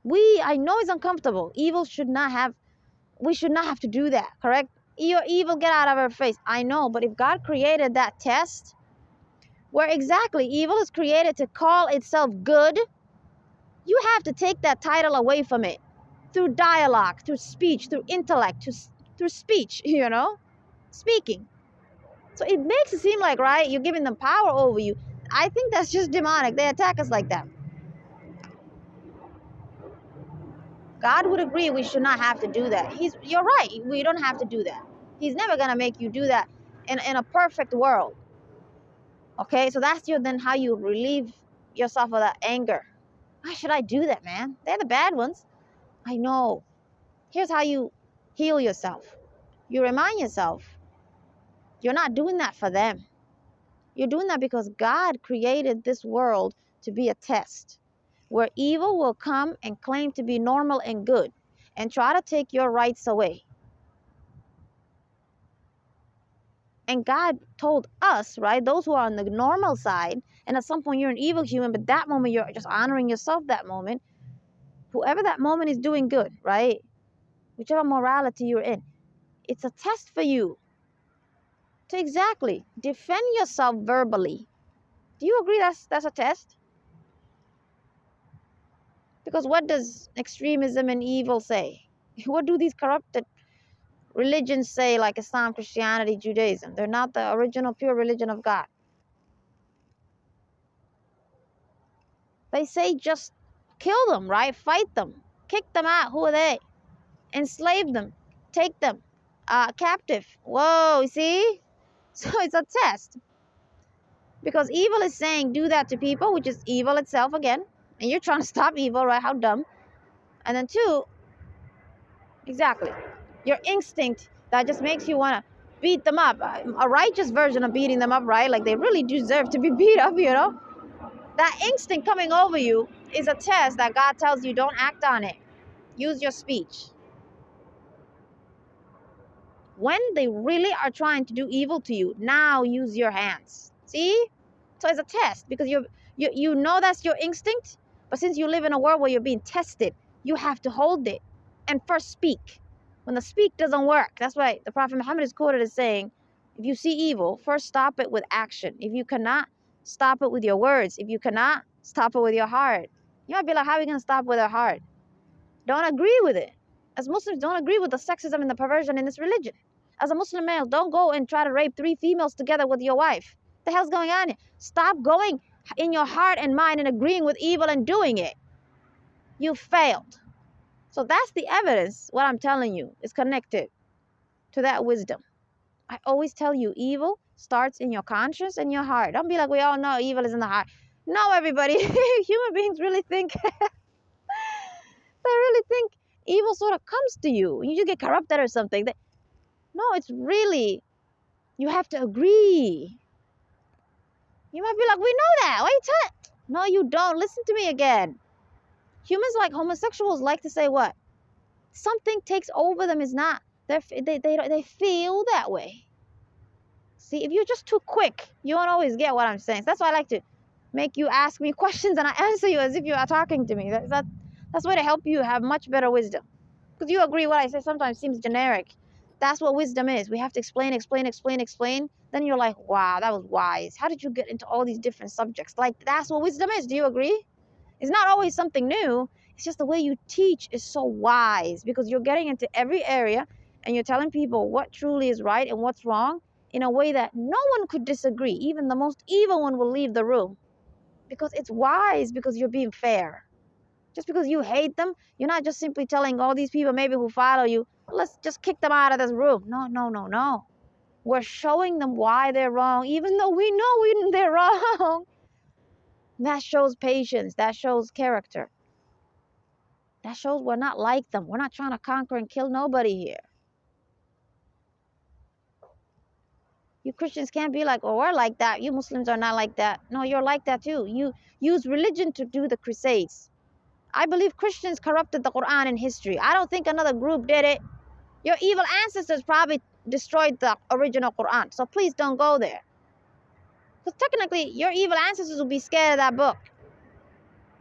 I know it's uncomfortable. Evil should not have, we should not have to do that, correct? You're evil, get out of our face. I know, but if God created that test, where exactly evil is created to call itself good, you have to take that title away from it through dialogue, through speech, through intellect, through speech, you know, speaking. So it makes it seem like, right, you're giving them power over you. I think that's just demonic. They attack us like that. God would agree we should not have to do that. You're right. We don't have to do that. He's never going to make you do that in a perfect world. Okay, so that's then how you relieve yourself of that anger. Why should I do that, man? They're the bad ones. I know. Here's how you heal yourself. You remind yourself, you're not doing that for them. You're doing that because God created this world to be a test where evil will come and claim to be normal and good and try to take your rights away. And God told us, right, those who are on the normal side, and at some point you're an evil human, but that moment you're just honoring yourself that moment. Whoever that moment is doing good, right? Whichever morality you're in, it's a test for you to exactly defend yourself verbally. Do you agree that's a test? Because what does extremism and evil say? What do these corrupted religions say, like Islam, Christianity, Judaism? They're not the original pure religion of God. They say just kill them, right? Fight them. Kick them out. Who are they? Enslave them. Take them captive. Whoa, you see? So it's a test. Because evil is saying do that to people, which is evil itself again. And you're trying to stop evil, right? How dumb. And then 2, exactly, your instinct that just makes you want to beat them up. A righteous version of beating them up, right? Like they really deserve to be beat up, you know? That instinct coming over you is a test that God tells you don't act on it. Use your speech. When they really are trying to do evil to you, now use your hands. See? So it's a test because you know that's your instinct, but since you live in a world where you're being tested, you have to hold it and first speak. When the speak doesn't work, that's why the Prophet Muhammad is quoted as saying, if you see evil, first stop it with action. If you cannot, stop it with your words. If you cannot, stop it with your heart. You might be like, how are we going to stop with our heart? Don't agree with it. As Muslims, don't agree with the sexism and the perversion in this religion. As a Muslim male, don't go and try to rape 3 females together with your wife. What the hell's going on here? Stop going in your heart and mind and agreeing with evil and doing it. You failed. So that's the evidence. What I'm telling you is connected to that wisdom. I always tell you, evil starts in your conscience and your heart. Don't be like, we all know evil is in the heart. No, everybody. Human beings really think, they really think evil sort of comes to you. You just get corrupted or something. No, it's really, you have to agree. You might be like, we know that. Why are you telling? No, you don't. Listen to me again. Humans like homosexuals like to say what? Something takes over them is not. They feel that way. See, if you're just too quick, you won't always get what I'm saying. So that's why I like to make you ask me questions and I answer you as if you are talking to me. That's way to help you have much better wisdom. Because you agree what I say sometimes seems generic. That's what wisdom is. We have to explain. Then you're like, wow, that was wise. How did you get into all these different subjects? Like, that's what wisdom is. Do you agree? It's not always something new. It's just the way you teach is so wise because you're getting into every area and you're telling people what truly is right and what's wrong in a way that no one could disagree. Even the most evil one will leave the room because it's wise, because you're being fair. Just because you hate them, you're not just simply telling all these people maybe who follow you, let's just kick them out of this room. No. We're showing them why they're wrong, even though we know they're wrong. That shows patience. That shows character. That shows we're not like them. We're not trying to conquer and kill nobody here. You Christians can't be like, oh, we're like that. You Muslims are not like that. No, you're like that too. You use religion to do the crusades. I believe Christians corrupted the Qur'an in history. I don't think another group did it. Your evil ancestors probably destroyed the original Qur'an. So please don't go there. Because technically, your evil ancestors will be scared of that book.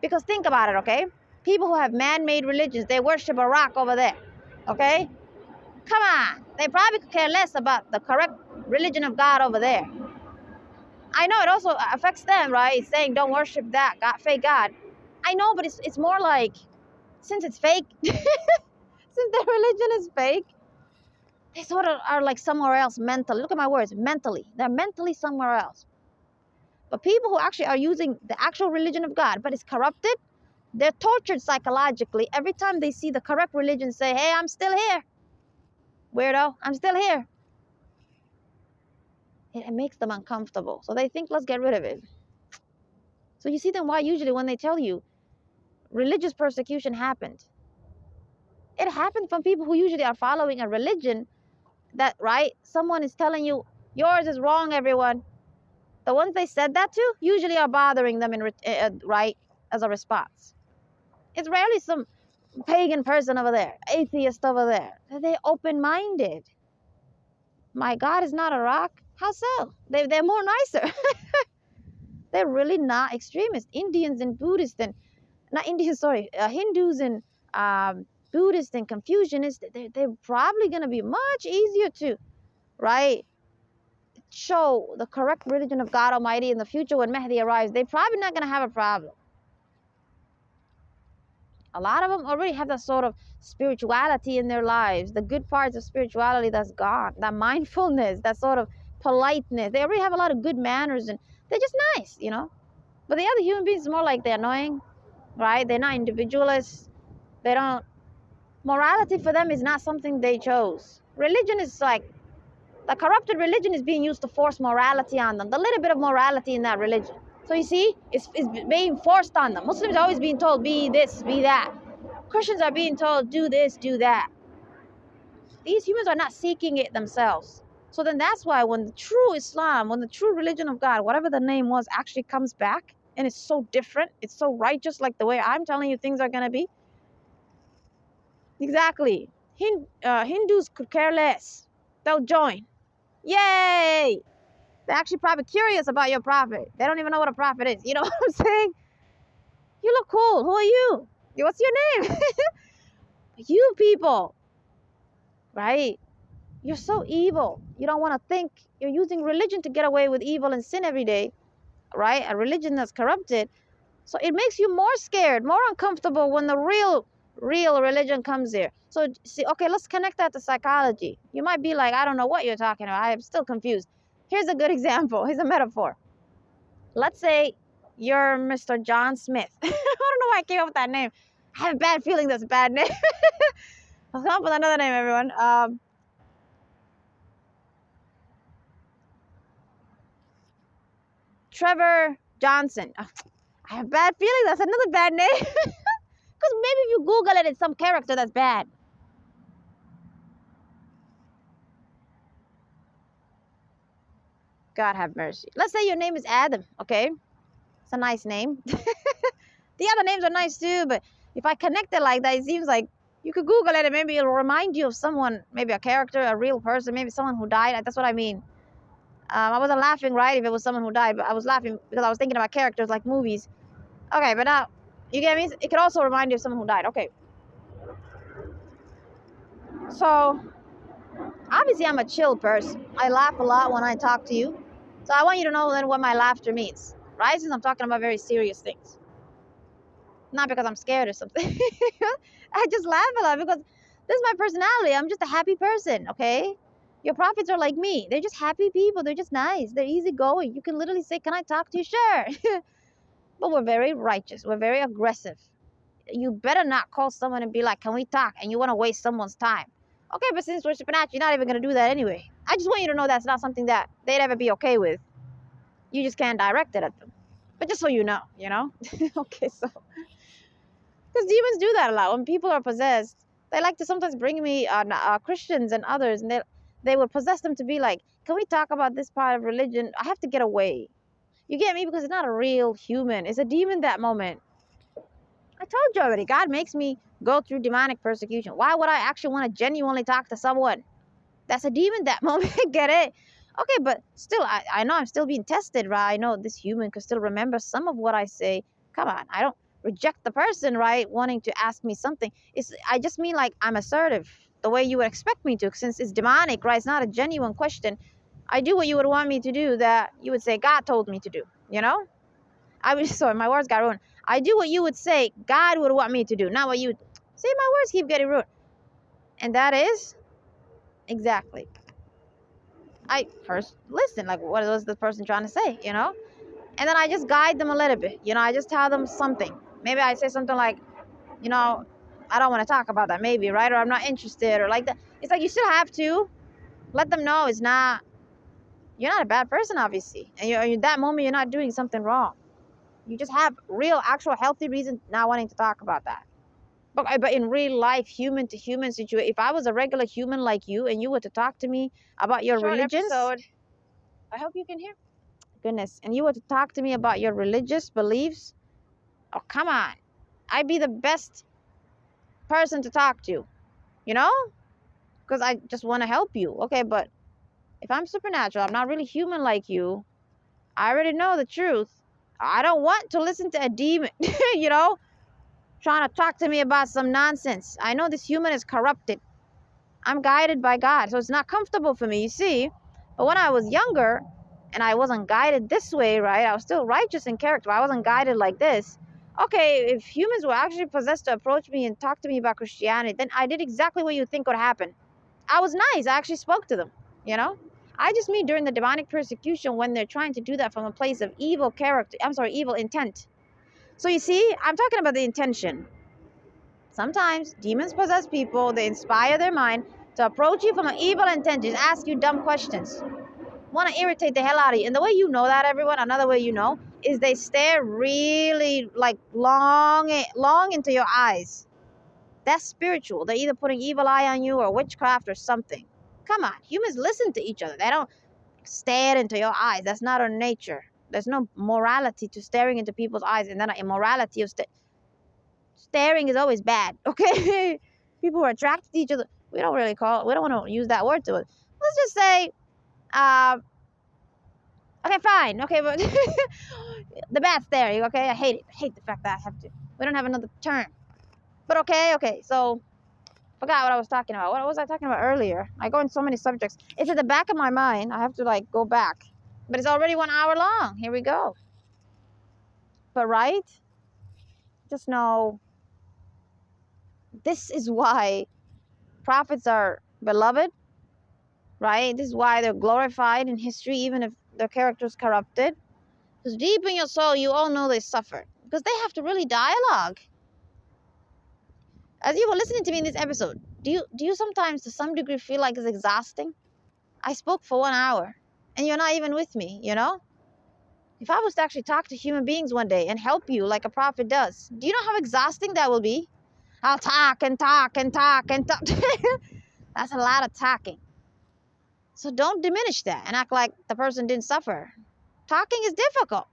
Because think about it, okay? People who have man-made religions, they worship a rock over there, okay? Come on. They probably could care less about the correct religion of God over there. I know it also affects them, right? It's saying don't worship that God, fake God. I know, but it's more like, since it's fake, since their religion is fake, they sort of are like somewhere else mentally. Look at my words, mentally. They're mentally somewhere else. But people who actually are using the actual religion of God, but it's corrupted, they're tortured psychologically every time they see the correct religion say, hey, I'm still here. Weirdo, I'm still here. It makes them uncomfortable. So they think, let's get rid of it. So you see then why usually when they tell you religious persecution happened, it happened from people who usually are following a religion that, right, someone is telling you, yours is wrong, everyone. The ones they said that to usually are bothering them right, as a response. It's rarely some pagan person over there, atheist over there. They're open-minded. My God is not a rock. How so? They're more nicer. They're really not extremists. Indians and Buddhists and, not Indians, sorry, Hindus and Buddhists and Confucianists, they're probably going to be much easier to, right, show the correct religion of God Almighty in the future when Mahdi arrives. They're probably not going to have a problem. A lot of them already have that sort of spirituality in their lives. The good parts of spirituality that's gone. That mindfulness, that sort of politeness. They already have a lot of good manners and they're just nice, you know. But the other human beings is more like they're annoying, right? They're not individualists. They don't. Morality for them is not something they chose. Religion is like, the corrupted religion is being used to force morality on them. The little bit of morality in that religion. So you see, it's being forced on them. Muslims are always being told, be this, be that. Christians are being told, do this, do that. These humans are not seeking it themselves. So then that's why when the true Islam, when the true religion of God, whatever the name was, actually comes back, and it's so different, it's so righteous, like the way I'm telling you things are going to be. Exactly. Hindus could care less. They'll join. Yay! They're actually probably curious about your prophet. They don't even know what a prophet is. You know what I'm saying? You look cool. Who are you? What's your name? You people, right? You're so evil. You don't want to think. You're using religion to get away with evil and sin every day, right? A religion that's corrupted. So it makes you more scared, more uncomfortable when the real religion comes there. So see, okay, let's connect that to psychology. You might be like, I don't know what you're talking about. I'm still confused. Here's a good example. Here's a metaphor. Let's say you're Mr. John Smith. I don't know why I came up with that name. I have a bad feeling that's a bad name. I'll come up with another name, everyone. Trevor Johnson. I have a bad feeling that's another bad name. Because maybe if you Google it, it's some character that's bad. God have mercy. Let's say your name is Adam, okay? It's a nice name. The other names are nice too, but if I connect it like that, it seems like you could Google it and maybe it'll remind you of someone, maybe a character, a real person, maybe someone who died. That's what I mean. I wasn't laughing, right, if it was someone who died, but I was laughing because I was thinking about characters like movies. Okay, but now, you get me? It could also remind you of someone who died. Okay. So, obviously, I'm a chill person. I laugh a lot when I talk to you. So, I want you to know then what my laughter means, right? Since I'm talking about very serious things. Not because I'm scared or something. I just laugh a lot because this is my personality. I'm just a happy person, okay? Your prophets are like me. They're just happy people. They're just nice. They're easygoing. You can literally say, can I talk to you? Sure. But we're very righteous. We're very aggressive. You better not call someone and be like, can we talk? And you want to waste someone's time. Okay, but since we're supernatural, you're not even going to do that anyway. I just want you to know that's not something that they'd ever be okay with. You just can't direct it at them. But just so you know, Okay, so. Because demons do that a lot. When people are possessed, they like to sometimes bring me Christians and others, and they would possess them to be like, can we talk about this part of religion? I have to get away. You get me? Because it's not a real human. It's a demon that moment. I told you already. God makes me go through demonic persecution. Why would I actually want to genuinely talk to someone? That's a demon that moment. Get it? Okay, but still, I know I'm still being tested, right? I know this human could still remember some of what I say. Come on. I don't reject the person, right? Wanting to ask me something. I just mean like I'm assertive the way you would expect me to, since it's demonic, right? It's not a genuine question. I do what you would want me to do that you would say God told me to do, sorry, my words got ruined. I do what you would say God would want me to do, not what you would say. My words keep getting ruined. And that is exactly. I first listen, like what was the person trying to say, And then I just guide them a little bit, I just tell them something. Maybe I say something like, I don't want to talk about that, maybe, right? Or I'm not interested, or like that. It's like you still have to let them know you're not a bad person, obviously. And in that moment, you're not doing something wrong. You just have real, actual, healthy reason not wanting to talk about that. But in real life, human to human situation, if I was a regular human like you and you were to talk to me about your religions, episode. I hope you can hear. Goodness, and you were to talk to me about your religious beliefs, oh, come on. I'd be the best person to talk to, because I just want to help you. Okay, but if I'm supernatural, I'm not really human like you. I already know the truth. I don't want to listen to a demon, trying to talk to me about some nonsense. I know this human is corrupted. I'm guided by God, so it's not comfortable for me, you see. But when I was younger and I wasn't guided this way, right? I was still righteous in character. I wasn't guided like this. Okay, if humans were actually possessed to approach me and talk to me about Christianity, then I did exactly what you think would happen. I was nice. I actually spoke to them, I just mean during the demonic persecution when they're trying to do that from a place of evil intent. So you see, I'm talking about the intention. Sometimes demons possess people. They inspire their mind to approach you from an evil intent, just ask you dumb questions, want to irritate the hell out of you. And the way you know that, everyone, another way is they stare really like long into your eyes. That's spiritual. They're either putting evil eye on you or witchcraft or something. Come on, humans listen to each other. They don't stare into your eyes. That's not our nature. There's no morality to staring into people's eyes, and then an immorality of staring is always bad. Okay, people who are attracted to each other. We don't want to use that word to it. Let's just say, okay, fine. Okay, but the bad staring. Okay, I hate it. I hate the fact that I have to. We don't have another term. But okay. So forgot what I was talking about. What was I talking about earlier? I go in so many subjects. It's at the back of my mind. I have to like go back. But it's already 1 hour long. Here we go. But right? Just know this is why prophets are beloved, right? This is why they're glorified in history, even if their character's corrupted. Because deep in your soul, you all know they suffered. Because they have to really dialogue. As you were listening to me in this episode, do you sometimes to some degree feel like it's exhausting? I spoke for 1 hour and you're not even with me, you know? If I was to actually talk to human beings one day and help you like a prophet does, do you know how exhausting that will be? I'll talk and talk and talk and talk. That's a lot of talking. So don't diminish that and act like the person didn't suffer. Talking is difficult,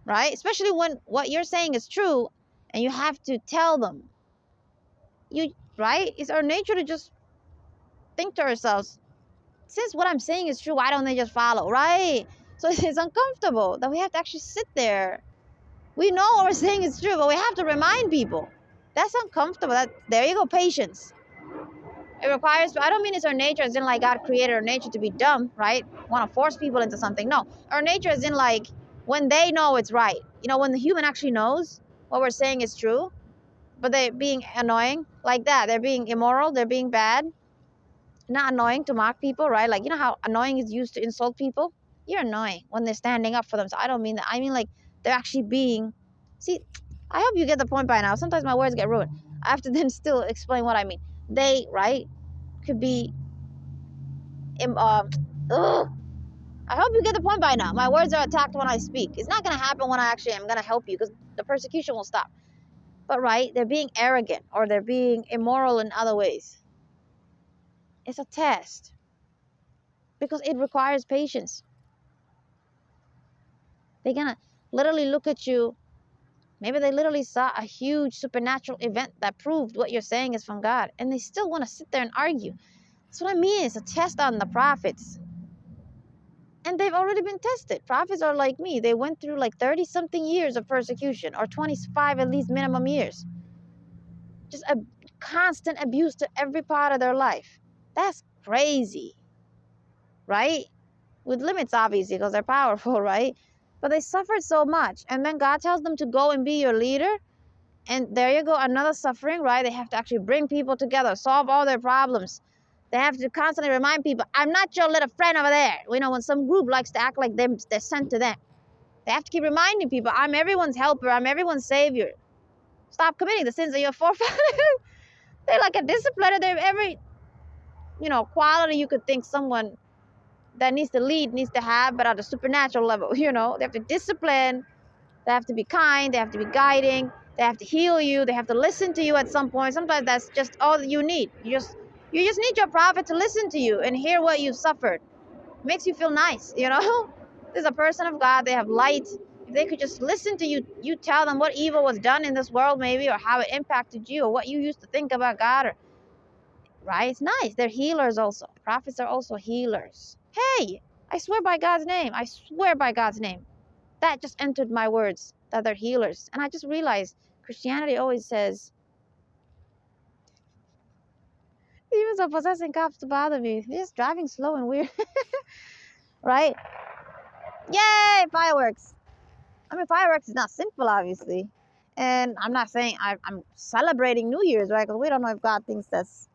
right? Especially when what you're saying is true and you have to tell them. Right? It's our nature to just think to ourselves, since what I'm saying is true, why don't they just follow, right? So it's uncomfortable that we have to actually sit there. We know what we're saying is true, but we have to remind people. That's uncomfortable. There you go, patience. It requires, I don't mean it's our nature as in like God created our nature to be dumb, right? Want to force people into something. No, our nature is in like when they know it's right. You know, when the human actually knows what we're saying is true, but they're being annoying like that. They're being immoral. They're being bad. Not annoying to mock people, right? Like, you know how annoying is used to insult people? You're annoying when they're standing up for them. So I don't mean that. I mean like they're actually being, see, I hope you get the point by now. Sometimes my words get ruined. I have to then still explain what I mean. They, right, could be, I hope you get the point by now. My words are attacked when I speak. It's not going to happen when I actually am going to help you because the persecution will stop. But, right, they're being arrogant or they're being immoral in other ways. It's a test because it requires patience. They're going to literally look at you. Maybe they literally saw a huge supernatural event that proved what you're saying is from God. And they still want to sit there and argue. That's what I mean. It's a test on the prophets. And they've already been tested. Prophets are like me. They went through like 30-something years of persecution, or 25 at least minimum years. Just a constant abuse to every part of their life. That's crazy, right? With limits, obviously, because they're powerful, right? But they suffered so much. And then God tells them to go and be your leader. And there you go, another suffering, right? They have to actually bring people together, solve all their problems. They have to constantly remind people, I'm not your little friend over there. You know, when some group likes to act like they're sent to them. They have to keep reminding people, I'm everyone's helper. I'm everyone's savior. Stop committing the sins of your forefathers. They're like a discipliner. They're every, quality you could think someone that needs to lead needs to have, but at a supernatural level, They have to discipline. They have to be kind. They have to be guiding. They have to heal you. They have to listen to you at some point. Sometimes that's just all that you need. You just need your prophet to listen to you and hear what you've suffered. It makes you feel nice, There's a person of God. They have light. If they could just listen to you, you tell them what evil was done in this world maybe, or how it impacted you, or what you used to think about God, or right? It's nice. They're healers also. Prophets are also healers. Hey, I swear by God's name. I swear by God's name. That just entered my words, that they're healers. And I just realized Christianity always says, humans are possessing cops to bother me. They're just driving slow and weird. Right? Yay, fireworks. I mean, fireworks is not sinful, obviously. And I'm not saying I'm celebrating New Year's, right? Because we don't know if God thinks that's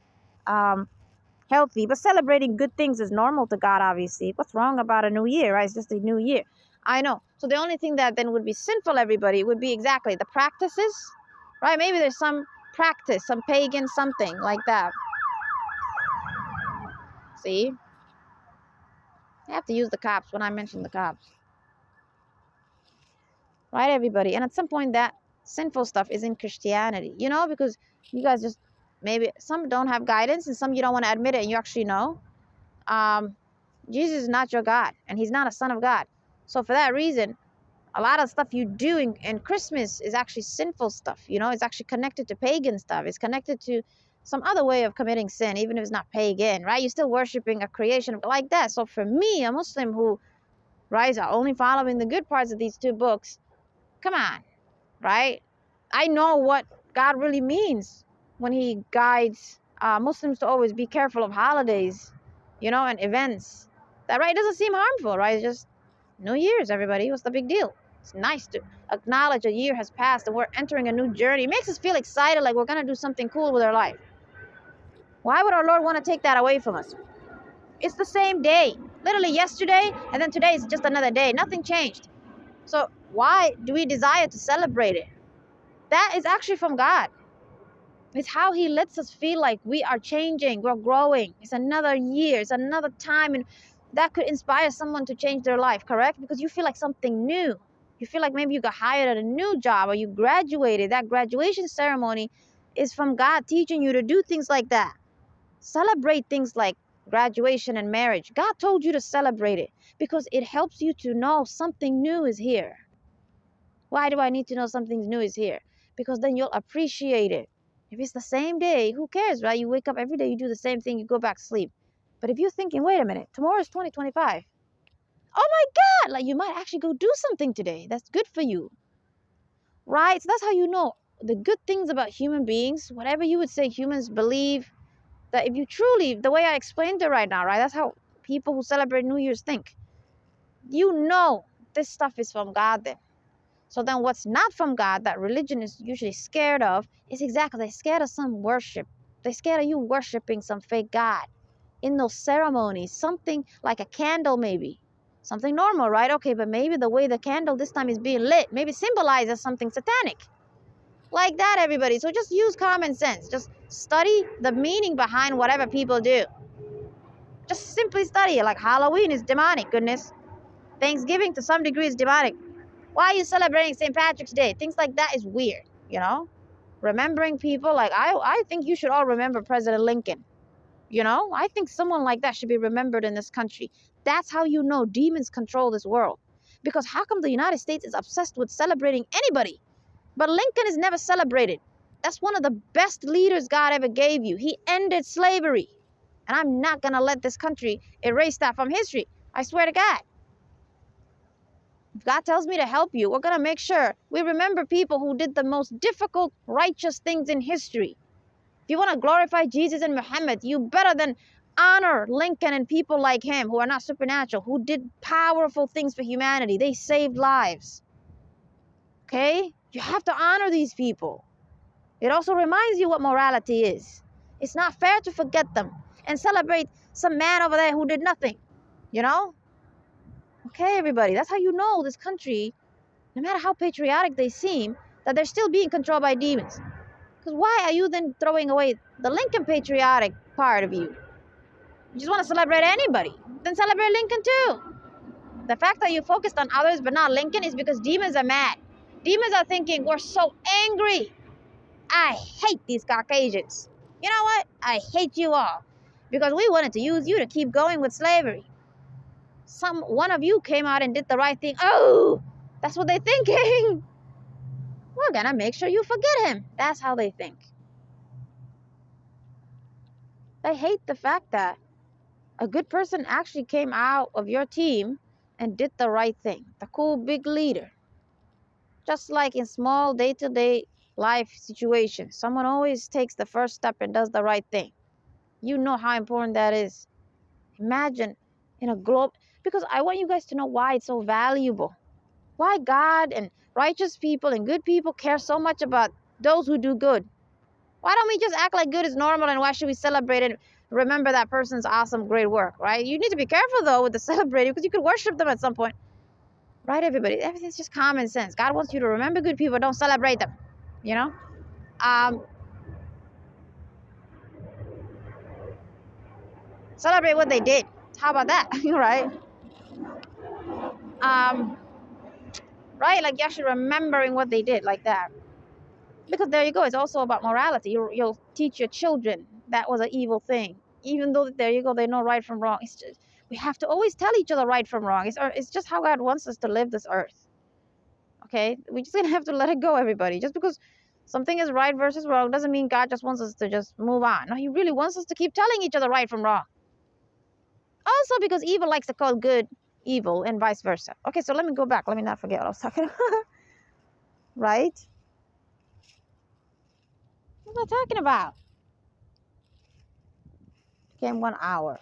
healthy. But celebrating good things is normal to God, obviously. What's wrong about a new year, right? It's just a new year. I know. So the only thing that then would be sinful, everybody, would be exactly the practices, right? Maybe there's some practice, some pagan something like that. See? I have to use the cops when I mention the cops. Right, everybody? And at some point, that sinful stuff is in Christianity, because you guys just, maybe some don't have guidance and some you don't want to admit it and you actually know. Jesus is not your God and he's not a son of God. So for that reason, a lot of stuff you do in Christmas is actually sinful stuff. You know, it's actually connected to pagan stuff. It's connected to some other way of committing sin, even if it's not pagan, right? You're still worshiping a creation like that. So for me, a Muslim who, right, is only following the good parts of these two books, come on, right? I know what God really means when he guides Muslims to always be careful of holidays, you know, and events. That, right, doesn't seem harmful, right? It's just New Year's, everybody. What's the big deal? It's nice to acknowledge a year has passed and we're entering a new journey. It makes us feel excited, like we're going to do something cool with our life. Why would our Lord want to take that away from us? It's the same day. Literally yesterday, and then today is just another day. Nothing changed. So why do we desire to celebrate it? That is actually from God. It's how he lets us feel like we are changing, we're growing. It's another year, it's another time, and that could inspire someone to change their life, correct? Because you feel like something new. You feel like maybe you got hired at a new job or you graduated. That graduation ceremony is from God teaching you to do things like that. Celebrate things like graduation and marriage. God told you to celebrate it because it helps you to know something new is here. Why do I need to know something new is here? Because then you'll appreciate it. If it's the same day, who cares, right? You wake up every day, you do the same thing, you go back to sleep. But if you're thinking, wait a minute, tomorrow is 2025. Oh my God, like you might actually go do something today. That's good for you, right? So that's how you know the good things about human beings, whatever you would say humans believe, that if you truly, the way I explained it right now, right? That's how people who celebrate New Year's think. You know this stuff is from God then. So then what's not from God that religion is usually scared of is exactly, they're scared of some worship. They're scared of you worshiping some fake God in those ceremonies, something like a candle maybe. Something normal, right? Okay, but maybe the way the candle this time is being lit maybe symbolizes something satanic. Like that, everybody. So just use common sense. Just study the meaning behind whatever people do. Just simply study it. Like Halloween is demonic, goodness. Thanksgiving to some degree is demonic. Why are you celebrating St. Patrick's Day? Things like that is weird, you know? Remembering people, like I think you should all remember President Lincoln. You know? I think someone like that should be remembered in this country. That's how you know demons control this world. Because how come the United States is obsessed with celebrating anybody? But Lincoln is never celebrated. That's one of the best leaders God ever gave you. He ended slavery. And I'm not going to let this country erase that from history. I swear to God. If God tells me to help you, we're going to make sure we remember people who did the most difficult, righteous things in history. If you want to glorify Jesus and Muhammad, you better than honor Lincoln and people like him who are not supernatural, who did powerful things for humanity. They saved lives. Okay? You have to honor these people. It also reminds you what morality is. It's not fair to forget them and celebrate some man over there who did nothing. You know? Okay, everybody, that's how you know this country, no matter how patriotic they seem, that they're still being controlled by demons. Because why are you then throwing away the Lincoln patriotic part of you? You just want to celebrate anybody. Then celebrate Lincoln too. The fact that you focused on others but not Lincoln is because demons are mad. Demons are thinking, we're so angry. I hate these Caucasians. You know what? I hate you all. Because we wanted to use you to keep going with slavery. One of you came out and did the right thing. Oh, that's what they're thinking. We're gonna make sure you forget him. That's how they think. They hate the fact that a good person actually came out of your team and did the right thing. The cool big leader. Just like in small day-to-day life situations, someone always takes the first step and does the right thing. You know how important that is. Imagine in a globe, because I want you guys to know why it's so valuable. Why God and righteous people and good people care so much about those who do good. Why don't we just act like good is normal, and why should we celebrate and remember that person's awesome, great work, right? You need to be careful, though, with the celebrating, because you could worship them at some point. Right, everybody? Everything's just common sense. God wants you to remember good people, don't celebrate them, you know? Celebrate what they did. How about that, right? Right, like you're actually remembering what they did like that. Because there you go, it's also about morality. You'll teach your children that was an evil thing. Even though, there you go, they know right from wrong. It's just, We have to always tell each other right from wrong. It's just how God wants us to live this earth. Okay? We're just going to have to let it go, everybody. Just because something is right versus wrong doesn't mean God just wants us to just move on. No, he really wants us to keep telling each other right from wrong. Also because evil likes to call good evil and vice versa. Okay, so let me go back. Let me not forget what I was talking about. Right? What am I talking about? Became 1 hour.